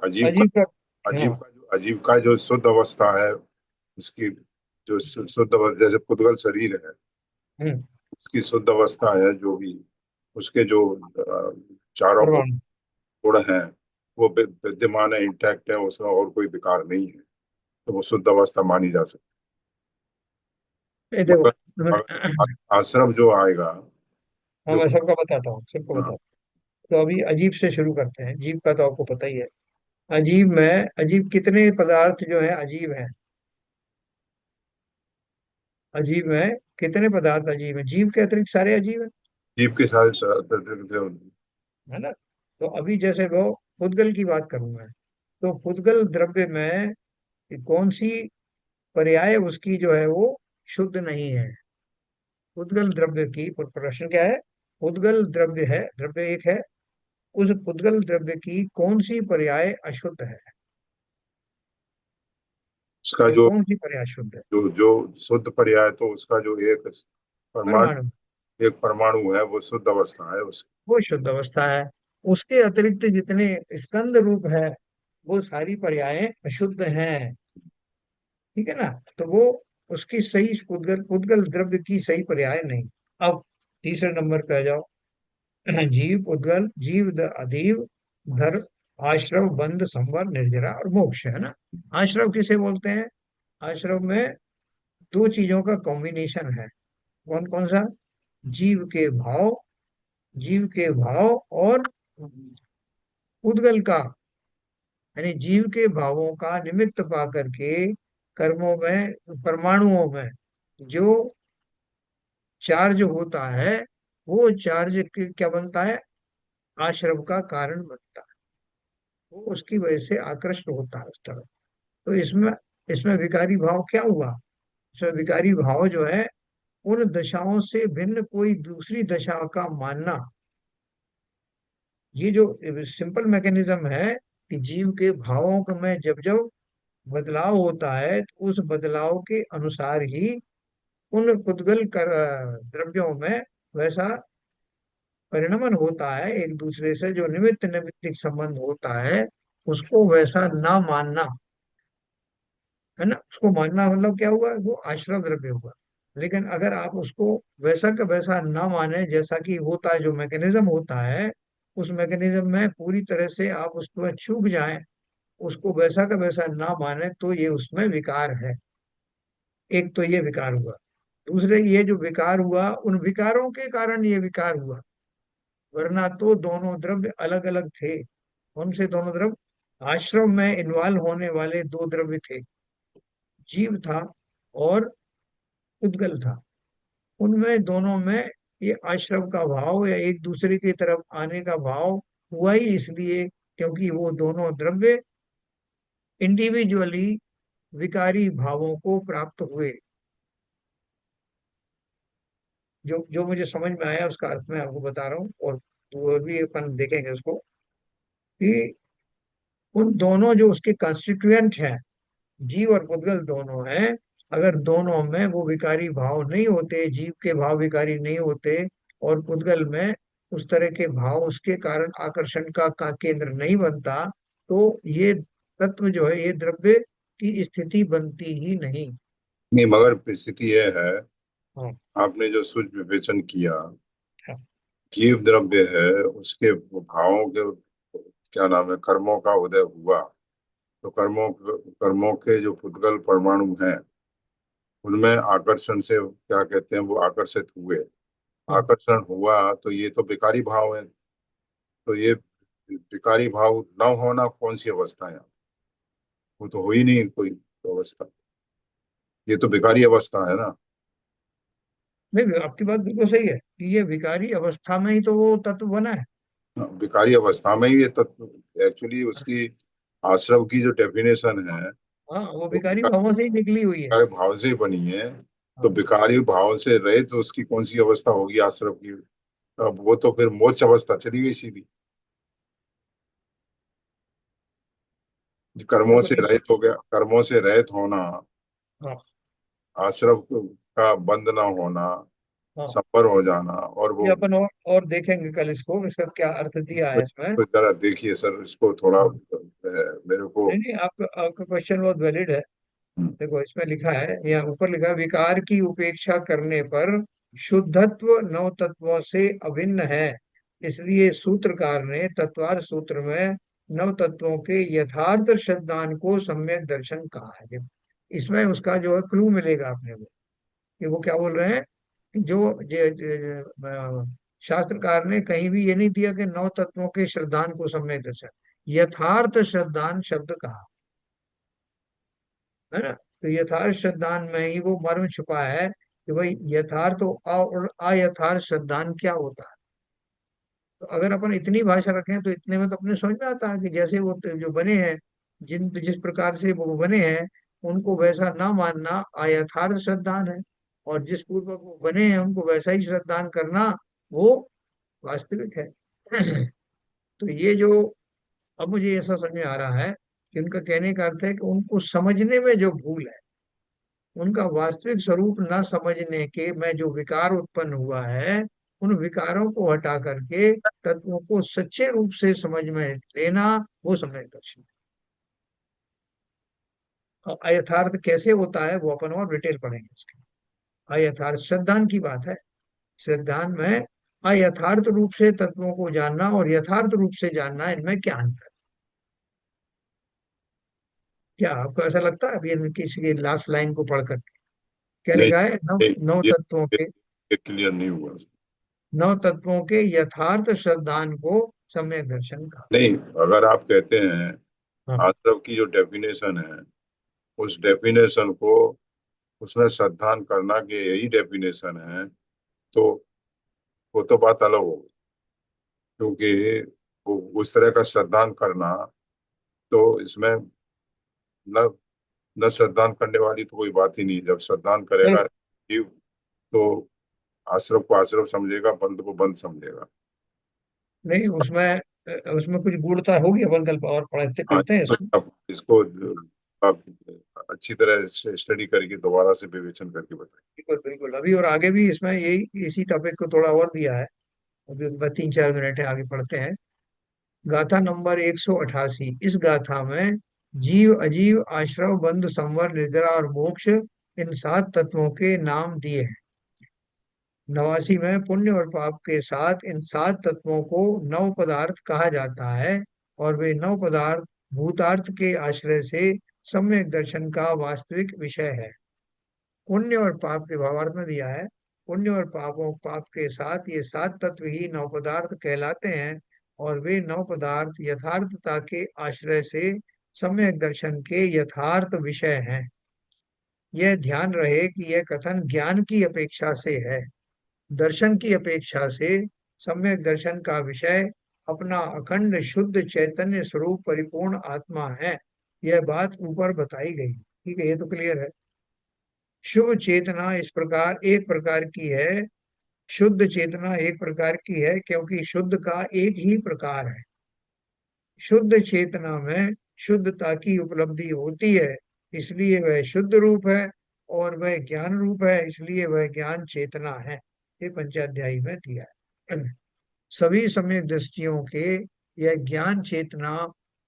अजीब का अजीब का। अजीब हाँ। का जो अजीब का जो शुद्ध अवस्था है उसकी, जो शुद्ध अवस्था जैसे पुद्गल शरीर है हम्म। उसकी शुद्ध अवस्था है, जो भी उसके जो चारों परमाणु। गुण हैं वो विद्यमान है, इंटैक्ट है, उसमें और कोई विकार नहीं है, तो वो शुद्ध अवस्था मानी जा सकती ये है। देखो, मगर आश्रम जो आएगा, हाँ, जो मैं सबका बताता हूँ, सबको बताता हाँ, हूँ। तो अभी अजीब से शुरू करते हैं। जीव का तो आपको पता ही है। अजीब में अजीब कितने पदार्थ जो है अजीब है। अजीब में कितने पदार्थ अजीब है, जीव के अतिरिक्त सारे अजीब है। जीव के साथ है ना। तो अभी जैसे वो पुद्गल की बात करूं मैं, तो पुद्गल द्रव्य में कौन सी पर्याय उसकी जो है वो शुद्ध नहीं है। पुद्गल द्रव्य की प्रश्न क्या है। पुद्गल द्रव्य है, द्रव्य एक है, उस पुद्गल द्रव्य की कौन सी पर्याय अशुद्ध है। उसका वो जो कौन सी पर्याय शुद्ध है। जो जो शुद्ध पर्याय, तो उसका जो एक परमाणु। परमाणु, एक परमाणु है वो शुद्ध अवस्था है उसकी। वो शुद्ध अवस्था है। उसके अतिरिक्त जितने स्कंद रूप है, वो सारी पर्यायें अशुद्ध हैं। ठीक है ना। तो वो उसकी सही पुद्गल पुद्गल द्रव्य की सही पर्याय नहीं। अब तीसरे नंबर पे आ जाओ। जीव पुद्गल जीव अधीव धर्म आश्रव बंध संवर निर्जरा और मोक्ष, है ना। आश्रव किसे बोलते हैं। आश्रव में दो चीजों का कॉम्बिनेशन है। कौन कौन सा। जीव के भाव, जीव के भाव और पुद्गल का, यानी जीव के भावों का निमित्त पा करके कर्मों में, परमाणुओं में जो चार्ज होता है, वो चार्ज क्या बनता है, आश्रव का कारण बनता है। वो उसकी वजह से आकृष्ट होता है उस तरफ। तो इसमें इसमें विकारी भाव क्या हुआ। इसमें विकारी भाव जो है, उन दशाओं से भिन्न कोई दूसरी दशा का मानना। ये जो सिंपल मैकेनिज्म है कि जीव के भावों का में जब जब बदलाव होता है, तो उस बदलाव के अनुसार ही उन पुद्गल कर द्रव्यों में वैसा परिणमन होता है। एक दूसरे से जो निमित्त नैमित्तिक संबंध होता है, उसको वैसा ना मानना, है ना। उसको मानना मतलब क्या हुआ, वो आश्रव द्रव्य हुआ। लेकिन अगर आप उसको वैसा का वैसा ना माने, जैसा कि होता है, जो मैकेनिज्म होता है, उस मैकेनिज्म में पूरी तरह से आप उसको चूक जाएं, उसको वैसा का वैसा ना माने तो ये उसमें विकार है। एक तो ये विकार हुआ। दूसरे, ये जो विकार हुआ उन विकारों के कारण ये विकार हुआ, वरना तो दोनों द्रव्य अलग अलग थे। कौन से दोनों द्रव्य? आश्रम में इन्वॉल्व होने वाले दो द्रव्य थे, जीव था और उद्गल था। उनमें दोनों में ये आश्रम का भाव या एक दूसरे की तरफ आने का भाव हुआ ही इसलिए क्योंकि वो दोनों द्रव्य इंडिविजुअली विकारी भावों को प्राप्त हुए। जो जो मुझे समझ में आया उसका अर्थ मैं आपको बता रहा हूँ, और वो भी अपन देखेंगे उसको कि उन दोनों जो उसके कंस्टिट्यूएंट हैं, जीव और पुद्गल दोनों हैं, अगर दोनों में वो विकारी भाव नहीं होते, जीव के भाव विकारी नहीं होते और पुद्गल में उस तरह के भाव उसके कारण आकर्षण का केंद्र नहीं बनता, तो ये तत्व जो है, ये द्रव्य की स्थिति बनती ही नहीं। नहीं, मगर स्थिति यह है, हाँ। आपने जो सूझ विवेचन किया, हाँ। जीव द्रव्य है, उसके भावों के क्या नाम है, कर्मों का उदय हुआ, तो कर्मों के जो पुद्गल परमाणु हैं उनमें आकर्षण से क्या कहते हैं, वो आकर्षित हुए। हाँ। आकर्षण हुआ तो ये तो विकारी भाव है। तो ये विकारी भाव न होना कौन सी अवस्था है? वो तो हो ही नहीं कोई अवस्था, ये तो विकारी अवस्था है ना। नहीं, आपकी बात बिल्कुल सही है कि ये विकारी अवस्था में ही तो वो तत्व बना है। विकारी अवस्था में ही ये तत्व एक्चुअली उसकी आश्रव की जो डेफिनेशन है हाँ, वो वो विकारी भावों से ही निकली हुई है। विकारी भाव से ही बनी है। तो हाँ। विकारी भाव से रहे तो उसकी कौन सी अवस्था होगी आश्रव की? अब वो तो फिर मोक्ष अवस्था चली गई सीधी, कर्मों से देखो, रहित हो गया। कर्मों से रहित होना, हाँ। आश्रव का बंद न होना, हाँ, संपर हो जाना, और ये वो अपन और देखेंगे कल इसको, इसका क्या अर्थ दिया है इसमें। तो जरा देखिए सर इसको थोड़ा, हाँ। मेरे को। नहीं नहीं, आपका आपका क्वेश्चन बहुत वैलिड है। हम्म, देखो, इसमें लिखा है, यहाँ ऊपर लिखा है, विकार की उपेक्षा करने पर शुद्धत्व नव तत्वों से अभिन्न है, इसलिए सूत्रकार ने तत्वार सूत्र में नव तत्वों के यथार्थ श्रद्धान को सम्यक दर्शन कहा है। इसमें उसका जो है क्लू मिलेगा अपने को कि वो क्या बोल रहे हैं कि शास्त्रकार ने कहीं भी ये नहीं दिया कि नौ तत्वों के श्रद्धान को सम्यक दर्शन, यथार्थ श्रद्धान शब्द कहा है ना। तो यथार्थ श्रद्धान में ही वो मर्म छुपा है कि भाई यथार्थ और अयथार्थ श्रद्धान क्या होता है। तो अगर अपन इतनी भाषा रखें तो इतने में तो अपने समझ में आता है कि जैसे वो जो बने हैं, जिस प्रकार से वो बने हैं, उनको वैसा ना मानना अयथार्थ श्रद्धान है, और जिस पूर्वक वो बने हैं उनको वैसा ही श्रद्धान करना वो वास्तविक है। तो ये जो, अब मुझे ऐसा समझ में आ रहा है कि उनका कहने का अर्थ है कि उनको समझने में जो भूल है, उनका वास्तविक स्वरूप न समझने के में जो विकार उत्पन्न हुआ है, उन विकारों को हटा करके तत्वों को सच्चे रूप से समझ में लेना, वो सम्यक दर्शन है। और अयथार्थ कैसे होता है वो अपन और डिटेल पढ़ेंगे इसके। अयथार्थ श्रद्धान की बात है। श्रद्धान में अयथार्थ रूप से तत्वों को जानना और यथार्थ रूप से जानना, इनमें क्या अंतर है? क्या आपको ऐसा लगता है अभी किसी की लास्ट लाइन को पढ़कर? क्या नहीं, लिखा है? नौ नौ ये, तत्वों के, ये क्लियर नहीं हुआ। नौ तत्वों के यथार्थ श्रद्धान को सम्यक दर्शन का। नहीं, अगर आप कहते हैं हाँ। आश्रव की जो डेफिनेशन है, उस डेफिनेशन को उसमें श्रद्धान करना के यही डेफिनेशन है, तो वो तो बात अलग होगी। क्योंकि वो उस तरह का श्रद्धान करना, तो इसमें न न श्रद्धान करने वाली तो कोई बात ही नहीं। जब श्रद्धान नहीं करेगा जीव, तो आश्रव को आश्रव समझेगा, बंद को बंद समझेगा। नहीं, उसमें उसमें कुछ गूढ़ता होगी, अपन कल और पढ़ते हाँ, पढ़ते हैं तो इसको। आप इसको आप अच्छी तरह से स्टडी करके दोबारा से विवेचन करके बताइए। बिल्कुल बिल्कुल, अभी और आगे भी इसमें यही इसी टॉपिक को थोड़ा और दिया है। अभी उनके पास 3-4 मिनट है, आगे पढ़ते हैं। गाथा नंबर 188। इस गाथा में जीव अजीव आश्रव बंध संवर निद्रा और मोक्ष, इन 7 तत्वों के नाम दिए हैं। 89 में पुण्य और पाप के साथ इन 7 तत्वों को नव पदार्थ कहा जाता है, और वे नव पदार्थ भूतार्थ के आश्रय से सम्यक दर्शन का वास्तविक विषय है। पुण्य और पाप के भावार्थ में दिया है। पुण्य और पाप के साथ ये सात तत्व ही नौ पदार्थ कहलाते हैं, और वे नौ पदार्थ यथार्थता के आश्रय से सम्यक दर्शन के यथार्थ विषय हैं। यह ध्यान रहे कि यह कथन ज्ञान की अपेक्षा से है, दर्शन की अपेक्षा से। सम्यक दर्शन का विषय अपना अखंड शुद्ध चैतन्य स्वरूप परिपूर्ण आत्मा है। यह बात ऊपर बताई गई। ठीक है, ये तो क्लियर है। शुभ चेतना इस प्रकार एक प्रकार की है, शुद्ध चेतना एक प्रकार की है, क्योंकि शुद्ध का एक ही प्रकार है। शुद्ध चेतना में शुद्धता की उपलब्धि होती है, इसलिए वह शुद्ध रूप है, और वह ज्ञान रूप है, इसलिए वह ज्ञान चेतना है। ये पंचाध्यायी में दिया है। सभी सम्यक दृष्टियों के यह ज्ञान चेतना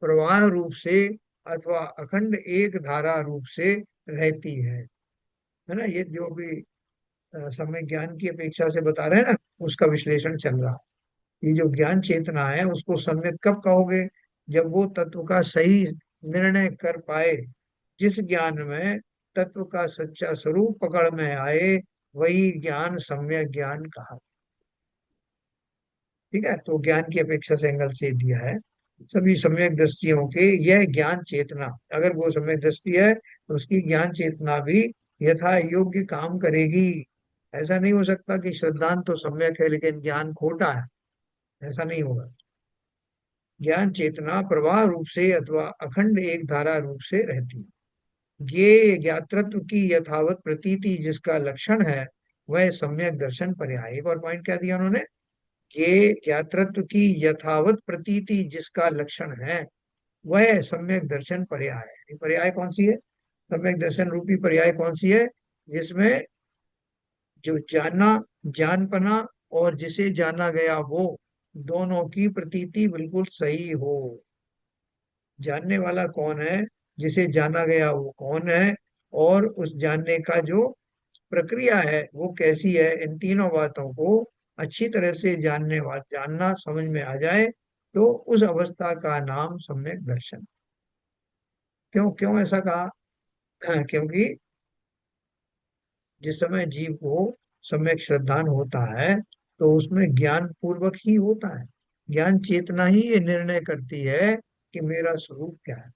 प्रवाह रूप से अथवा अखंड एक धारा रूप से रहती है ना। ये जो भी समय ज्ञान की अपेक्षा से बता रहे हैं ना, उसका विश्लेषण चल रहा है। ये जो ज्ञान चेतना है उसको सम्यक कब कहोगे? जब वो तत्व का सही निर्णय कर पाए। जिस ज्ञान में तत्व का सच्चा स्वरूप पकड़ में आए, वही ज्ञान सम्यक ज्ञान कहा। ठीक है, तो ज्ञान की अपेक्षा से एंगल से दिया है। सभी सम्यक दृष्टियों के यह ज्ञान चेतना, अगर वो सम्यक दृष्टि है तो उसकी ज्ञान चेतना भी यथा योग्य काम करेगी। ऐसा नहीं हो सकता कि श्रद्धांत तो सम्यक है लेकिन ज्ञान खोटा है, ऐसा नहीं होगा। ज्ञान चेतना प्रवाह रूप से अथवा अखंड एक धारा रूप से रहती है। ये ज्ञातृत्व की यथावत प्रतीति जिसका लक्षण है, वह सम्यक दर्शन पर्याय। एक और पॉइंट क्या दिया उन्होंने? ये ज्ञातृत्व की यथावत प्रतीति जिसका लक्षण है, वह सम्यक दर्शन पर्याय है। ये पर्याय कौन सी है? सम्यक दर्शन रूपी पर्याय कौन सी है? जिसमें जो जानना, जानपना और जिसे जाना गया वो दोनों की प्रतीति बिल्कुल सही हो। जानने वाला कौन है, जिसे जाना गया वो कौन है, और उस जानने का जो प्रक्रिया है वो कैसी है, इन तीनों बातों को अच्छी तरह से जानना समझ में आ जाए, तो उस अवस्था का नाम सम्यक दर्शन। क्यों क्यों ऐसा कहा? क्योंकि जिस समय जीव को सम्यक श्रद्धान होता है तो उसमें ज्ञान पूर्वक ही होता है। ज्ञान चेतना ही ये निर्णय करती है कि मेरा स्वरूप क्या है।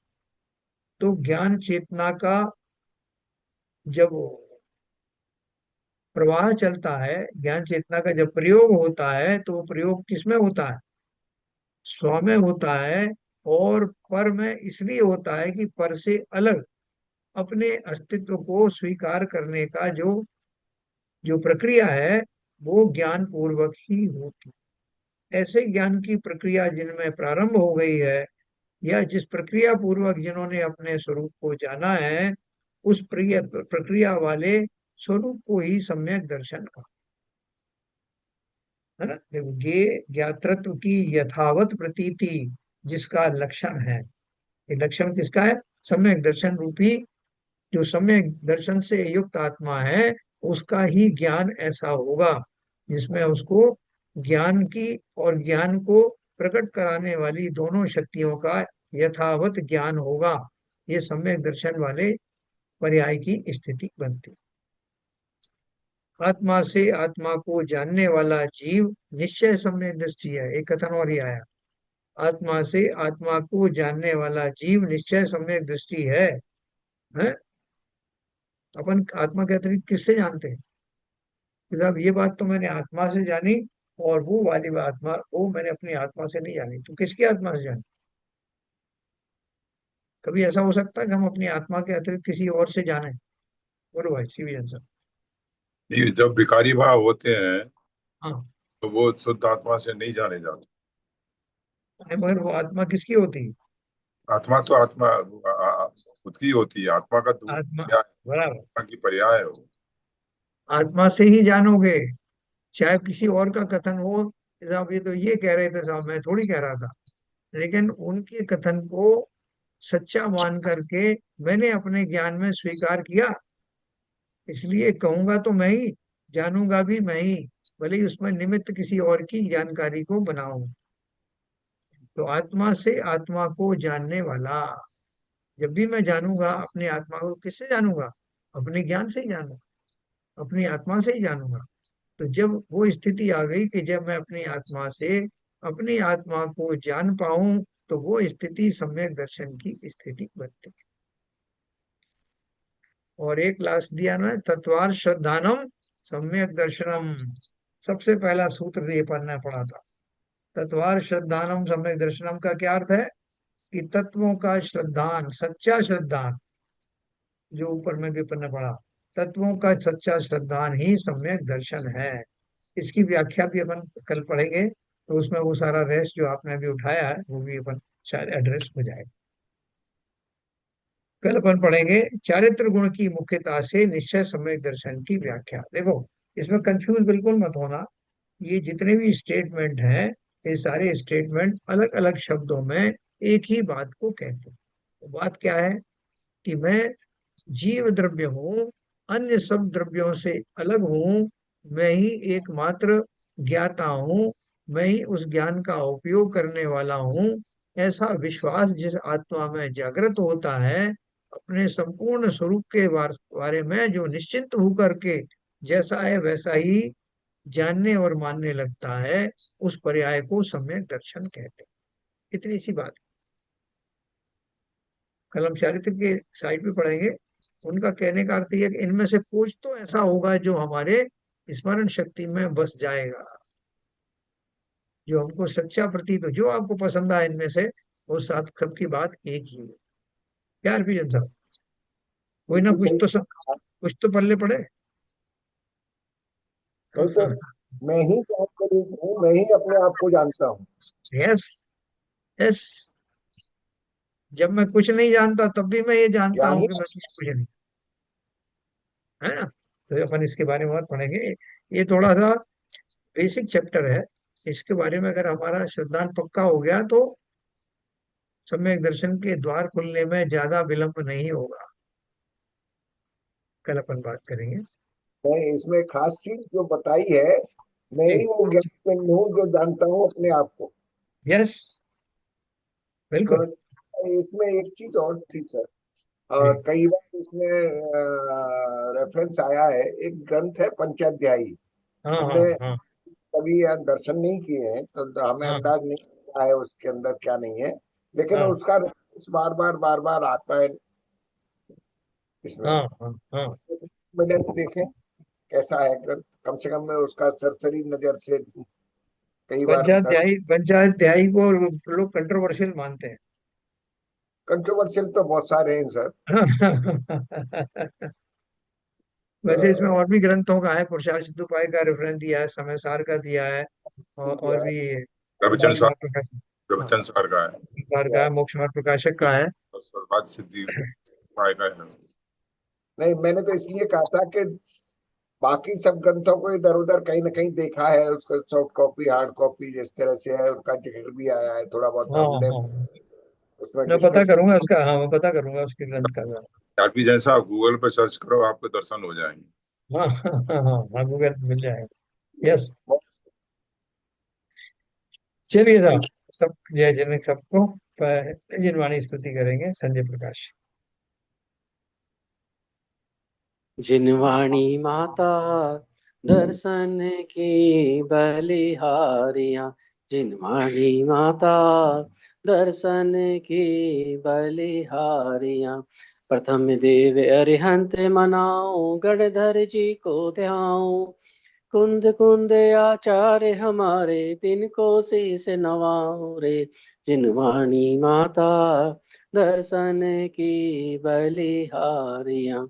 तो ज्ञान चेतना का जब प्रवाह चलता है, ज्ञान चेतना का जब प्रयोग होता है, तो वो प्रयोग किसमें होता है? स्व में होता है। और पर में इसलिए होता है कि पर से अलग अपने अस्तित्व को स्वीकार करने का जो जो प्रक्रिया है, वो ज्ञान पूर्वक ही होती है। ऐसे ज्ञान की प्रक्रिया जिनमें प्रारंभ हो गई है, या जिस प्रक्रिया पूर्वक जिन्होंने अपने स्वरूप को जाना है, उस प्रिय प्रक्रिया वाले स्वरूप को ही सम्यक दर्शन का है ना। देखो, ये ज्ञातृत्व की यथावत प्रतीति जिसका लक्षण है, ये लक्षण किसका है? सम्यक दर्शन रूपी जो सम्यक दर्शन से युक्त आत्मा है, उसका ही ज्ञान ऐसा होगा जिसमें उसको ज्ञान की और ज्ञान को प्रकट कराने वाली दोनों शक्तियों का यथावत ज्ञान होगा। ये सम्यक दर्शन वाले पर्याय की स्थिति बनती। आत्मा से आत्मा को जानने वाला जीव निश्चय सम्यक दृष्टि है। एक कथन और ही आया, आत्मा से आत्मा को जानने वाला जीव निश्चय सम्यक दृष्टि है? अपन आत्मा के अतिरिक्त किससे जानते हैं? साहब ये बात तो मैंने आत्मा से जानी, और वो वाली आत्मा वो मैंने अपनी आत्मा से नहीं जानी। तो किसकी आत्मा से जानी? कभी ऐसा हो सकता है कि हम अपनी आत्मा के अतिरिक्त किसी और से जाने? बोलो भाई, सीवी आंसर। ये जब विकारी भाव होते हैं हाँ, तो वो शुद्ध आत्मा से नहीं जाने जाते। मगर वो आत्मा किसकी होती है? आत्मा तो आत्मा खुद की होती है। आत्मा का दूर आत्मा, क्या है? बराबर। आत्मा की पर्याय है वो। आत्मा से ही जानोगे, चाहे किसी और का कथन हो। साहब ये तो ये कह रहे थे, साहब मैं थोड़ी कह रहा था। लेकिन उनके कथन को सच्चा मान करके मैंने अपने ज्ञान में स्वीकार किया, इसलिए कहूंगा तो मैं ही, जानूंगा भी मैं ही, भले ही उसमें निमित्त किसी और की जानकारी को बनाऊं। तो आत्मा से आत्मा को जानने वाला। जब भी मैं जानूंगा अपनी आत्मा को, किससे जानूंगा? अपने ज्ञान से ही जानूंगा, अपनी आत्मा से ही जानूंगा। तो जब वो स्थिति आ गई कि जब मैं अपनी आत्मा से अपनी आत्मा को जान पाऊं, तो वो स्थिति सम्यक दर्शन की स्थिति बनती है। और एक लास्ट दिया ना, तत्वार श्रद्धानम सम्यक दर्शनम। सबसे पहला सूत्र ये पढ़ना पड़ा था। तत्वार श्रद्धानम सम्यक दर्शनम का क्या अर्थ है? कि तत्वों का श्रद्धान, सच्चा श्रद्धान, जो ऊपर में भी पढ़ना पड़ा, तत्वों का सच्चा श्रद्धान ही सम्यक दर्शन है। इसकी व्याख्या भी अपन कल पढ़ेंगे, तो उसमें वो सारा रेस्ट जो आपने अभी उठाया है वो भी अपन शायद एड्रेस हो जाएगा। कल अपन पढ़ेंगे चारित्र गुण की मुख्यता से निश्चय सम्यक दर्शन की व्याख्या। देखो, इसमें कंफ्यूज बिल्कुल मत होना। ये जितने भी स्टेटमेंट हैं, ये सारे स्टेटमेंट अलग अलग शब्दों में एक ही बात को कहते हैं। तो बात क्या है? कि मैं जीव द्रव्य हूँ, अन्य सब द्रव्यों से अलग हूँ, मैं ही एकमात्र ज्ञाता हूँ, मैं ही उस ज्ञान का उपयोग करने वाला हूँ। ऐसा विश्वास जिस आत्मा में जागृत होता है, अपने संपूर्ण स्वरूप के बारे में जो निश्चिंत होकर के जैसा है वैसा ही जानने और मानने लगता है, उस पर्याय को सम्यक दर्शन कहते हैं। इतनी सी बात। कल हम चारित्र के साइड पे पढ़ेंगे। उनका कहने का अर्थ यह है कि इनमें से कुछ तो ऐसा होगा जो हमारे स्मरण शक्ति में बस जाएगा, जो हमको सच्चा प्रतीत हो, जो आपको पसंद आए इनमें से। वो साथ सबकी बात एक ही है। क्या हरभजन साहब, कोई ना बिल्कुल सही। कुछ तो पल्ले पड़े। नहीं तो मैं ही जान स्वरूप हूँ, मैं ही अपने आप को जानता हूँ। Yes, yes. जब मैं कुछ नहीं जानता तब भी मैं ये जानता ज्ञान हूँ ही। कि मैं कुछ नहीं, है ना? तो अपन इसके बारे में और पढ़ेंगे। ये थोड़ा सा बेसिक चैप्टर है। इसके बारे में अगर हमारा श्रद्धांत पक्का हो गया, तो सम्यक दर्शन के द्वार खुलने में ज्यादा विलंब नहीं होगा। कल अपन बात करेंगे। मैं इसमें खास चीज जो बताई है, मैं जी। ही वो ज्ञान पिंड हूँ जो जानता हूँ अपने आप को। यस, तो बिल्कुल। इसमें एक चीज और थी सर। जी। कई बार इसमें रेफरेंस आया है, एक ग्रंथ है पंचाध्यायी। हाँ, हाँ, हमने हाँ, कभी यार दर्शन नहीं किए हैं, तो हमें हाँ, अंदाज नहीं आता है उसके अंदर क्या नहीं है। लेकिन हाँ, उसका रेफरेंस बार बार आता है इसमें। हाँ, हाँ, हाँ। मैंने देखें कैसा है ग्रंथ, कम से कम मैं उसका सरसरी नजर से कई बार पंचाध्यायी को लोग कंट्रोवर्शियल मानते कंट्रोवर्शियल तो बहुत सारे हैं सर। हैं। वैसे इसमें और भी ग्रंथों का है, पुरुषार्थ सिद्धोपाय का रेफरेंस दिया है, समय सार का दिया है, और भी प्रवचन मोक्ष सार, मार्ग प्रकाशक। हाँ, प्रवचन सार का है सार का है, मोक्ष मार्ग प्रकाशक का है। और सर्वाध सिद्धि उपाय का है। नहीं, मैंने तो इसलिए कहा था कि बाकी सब ग्रंथों को इधर उधर कहीं ना कहीं देखा है, उसका सॉफ्ट कॉपी हार्ड कॉपी जिस तरह से है उसका जिक्र भी आया है, थोड़ा बहुत हाँ, हमने हाँ। उसमें मैं पता डिस्कस। करूंगा उसका, हाँ मैं पता करूंगा उसके ग्रंथ का। आरपी जैसा आप गूगल पे सर्च करो, आपको दर्शन हो जाएंगे। हाँ, हाँ, हाँ, हाँ, हाँ, गूगल पे मिल जाएगा। यस। चलिए साहब, सब जय जनक सबको। जिनवाणी स्तुति करेंगे संजय प्रकाश। जिनवाणी माता दर्शन की बलिहारियां, जिनवाणी माता दर्शन की बलिहारियां। प्रथम देव अरिहंत मनाऊं, गणधर जी को ध्याऊं। कुंद कुंद आचार्य हमारे, तिनको शीस नवाऊं रे। जिनवाणी माता दर्शन की बलिहारियां।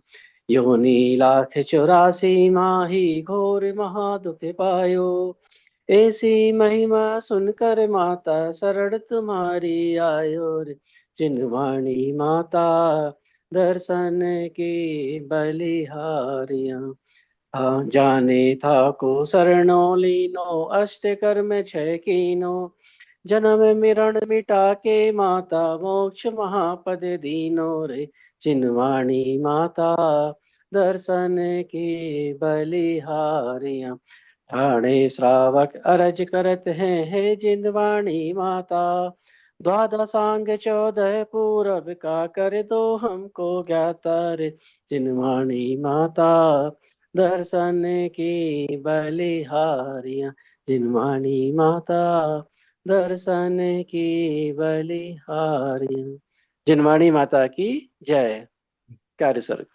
योनि लाख 84 माही, घोर महादुख पायो। ऐसी महिमा सुनकर माता, शरण तुम्हारी आयो रे। जिनवाणी माता दर्शन की बलिहारियां। हाँ जाने था को शरणों लीनो, अष्ट कर्म छह कीनो। जन्म मरण मिटा के माता, मोक्ष महापद दीनो रे। जिनवाणी माता दर्शन की बलिहारियां। ठाणे श्रावक अरज करत हैं, हे जिनवाणी माता। द्वादशांग 14 पूरब का कर दो हमको ज्ञाता रे। जिनवाणी माता दर्शन की बलिहारियां, जिनवाणी माता दर्शन की बलिहारियां। जिनवाणी माता की जय। कार्य सर्ग।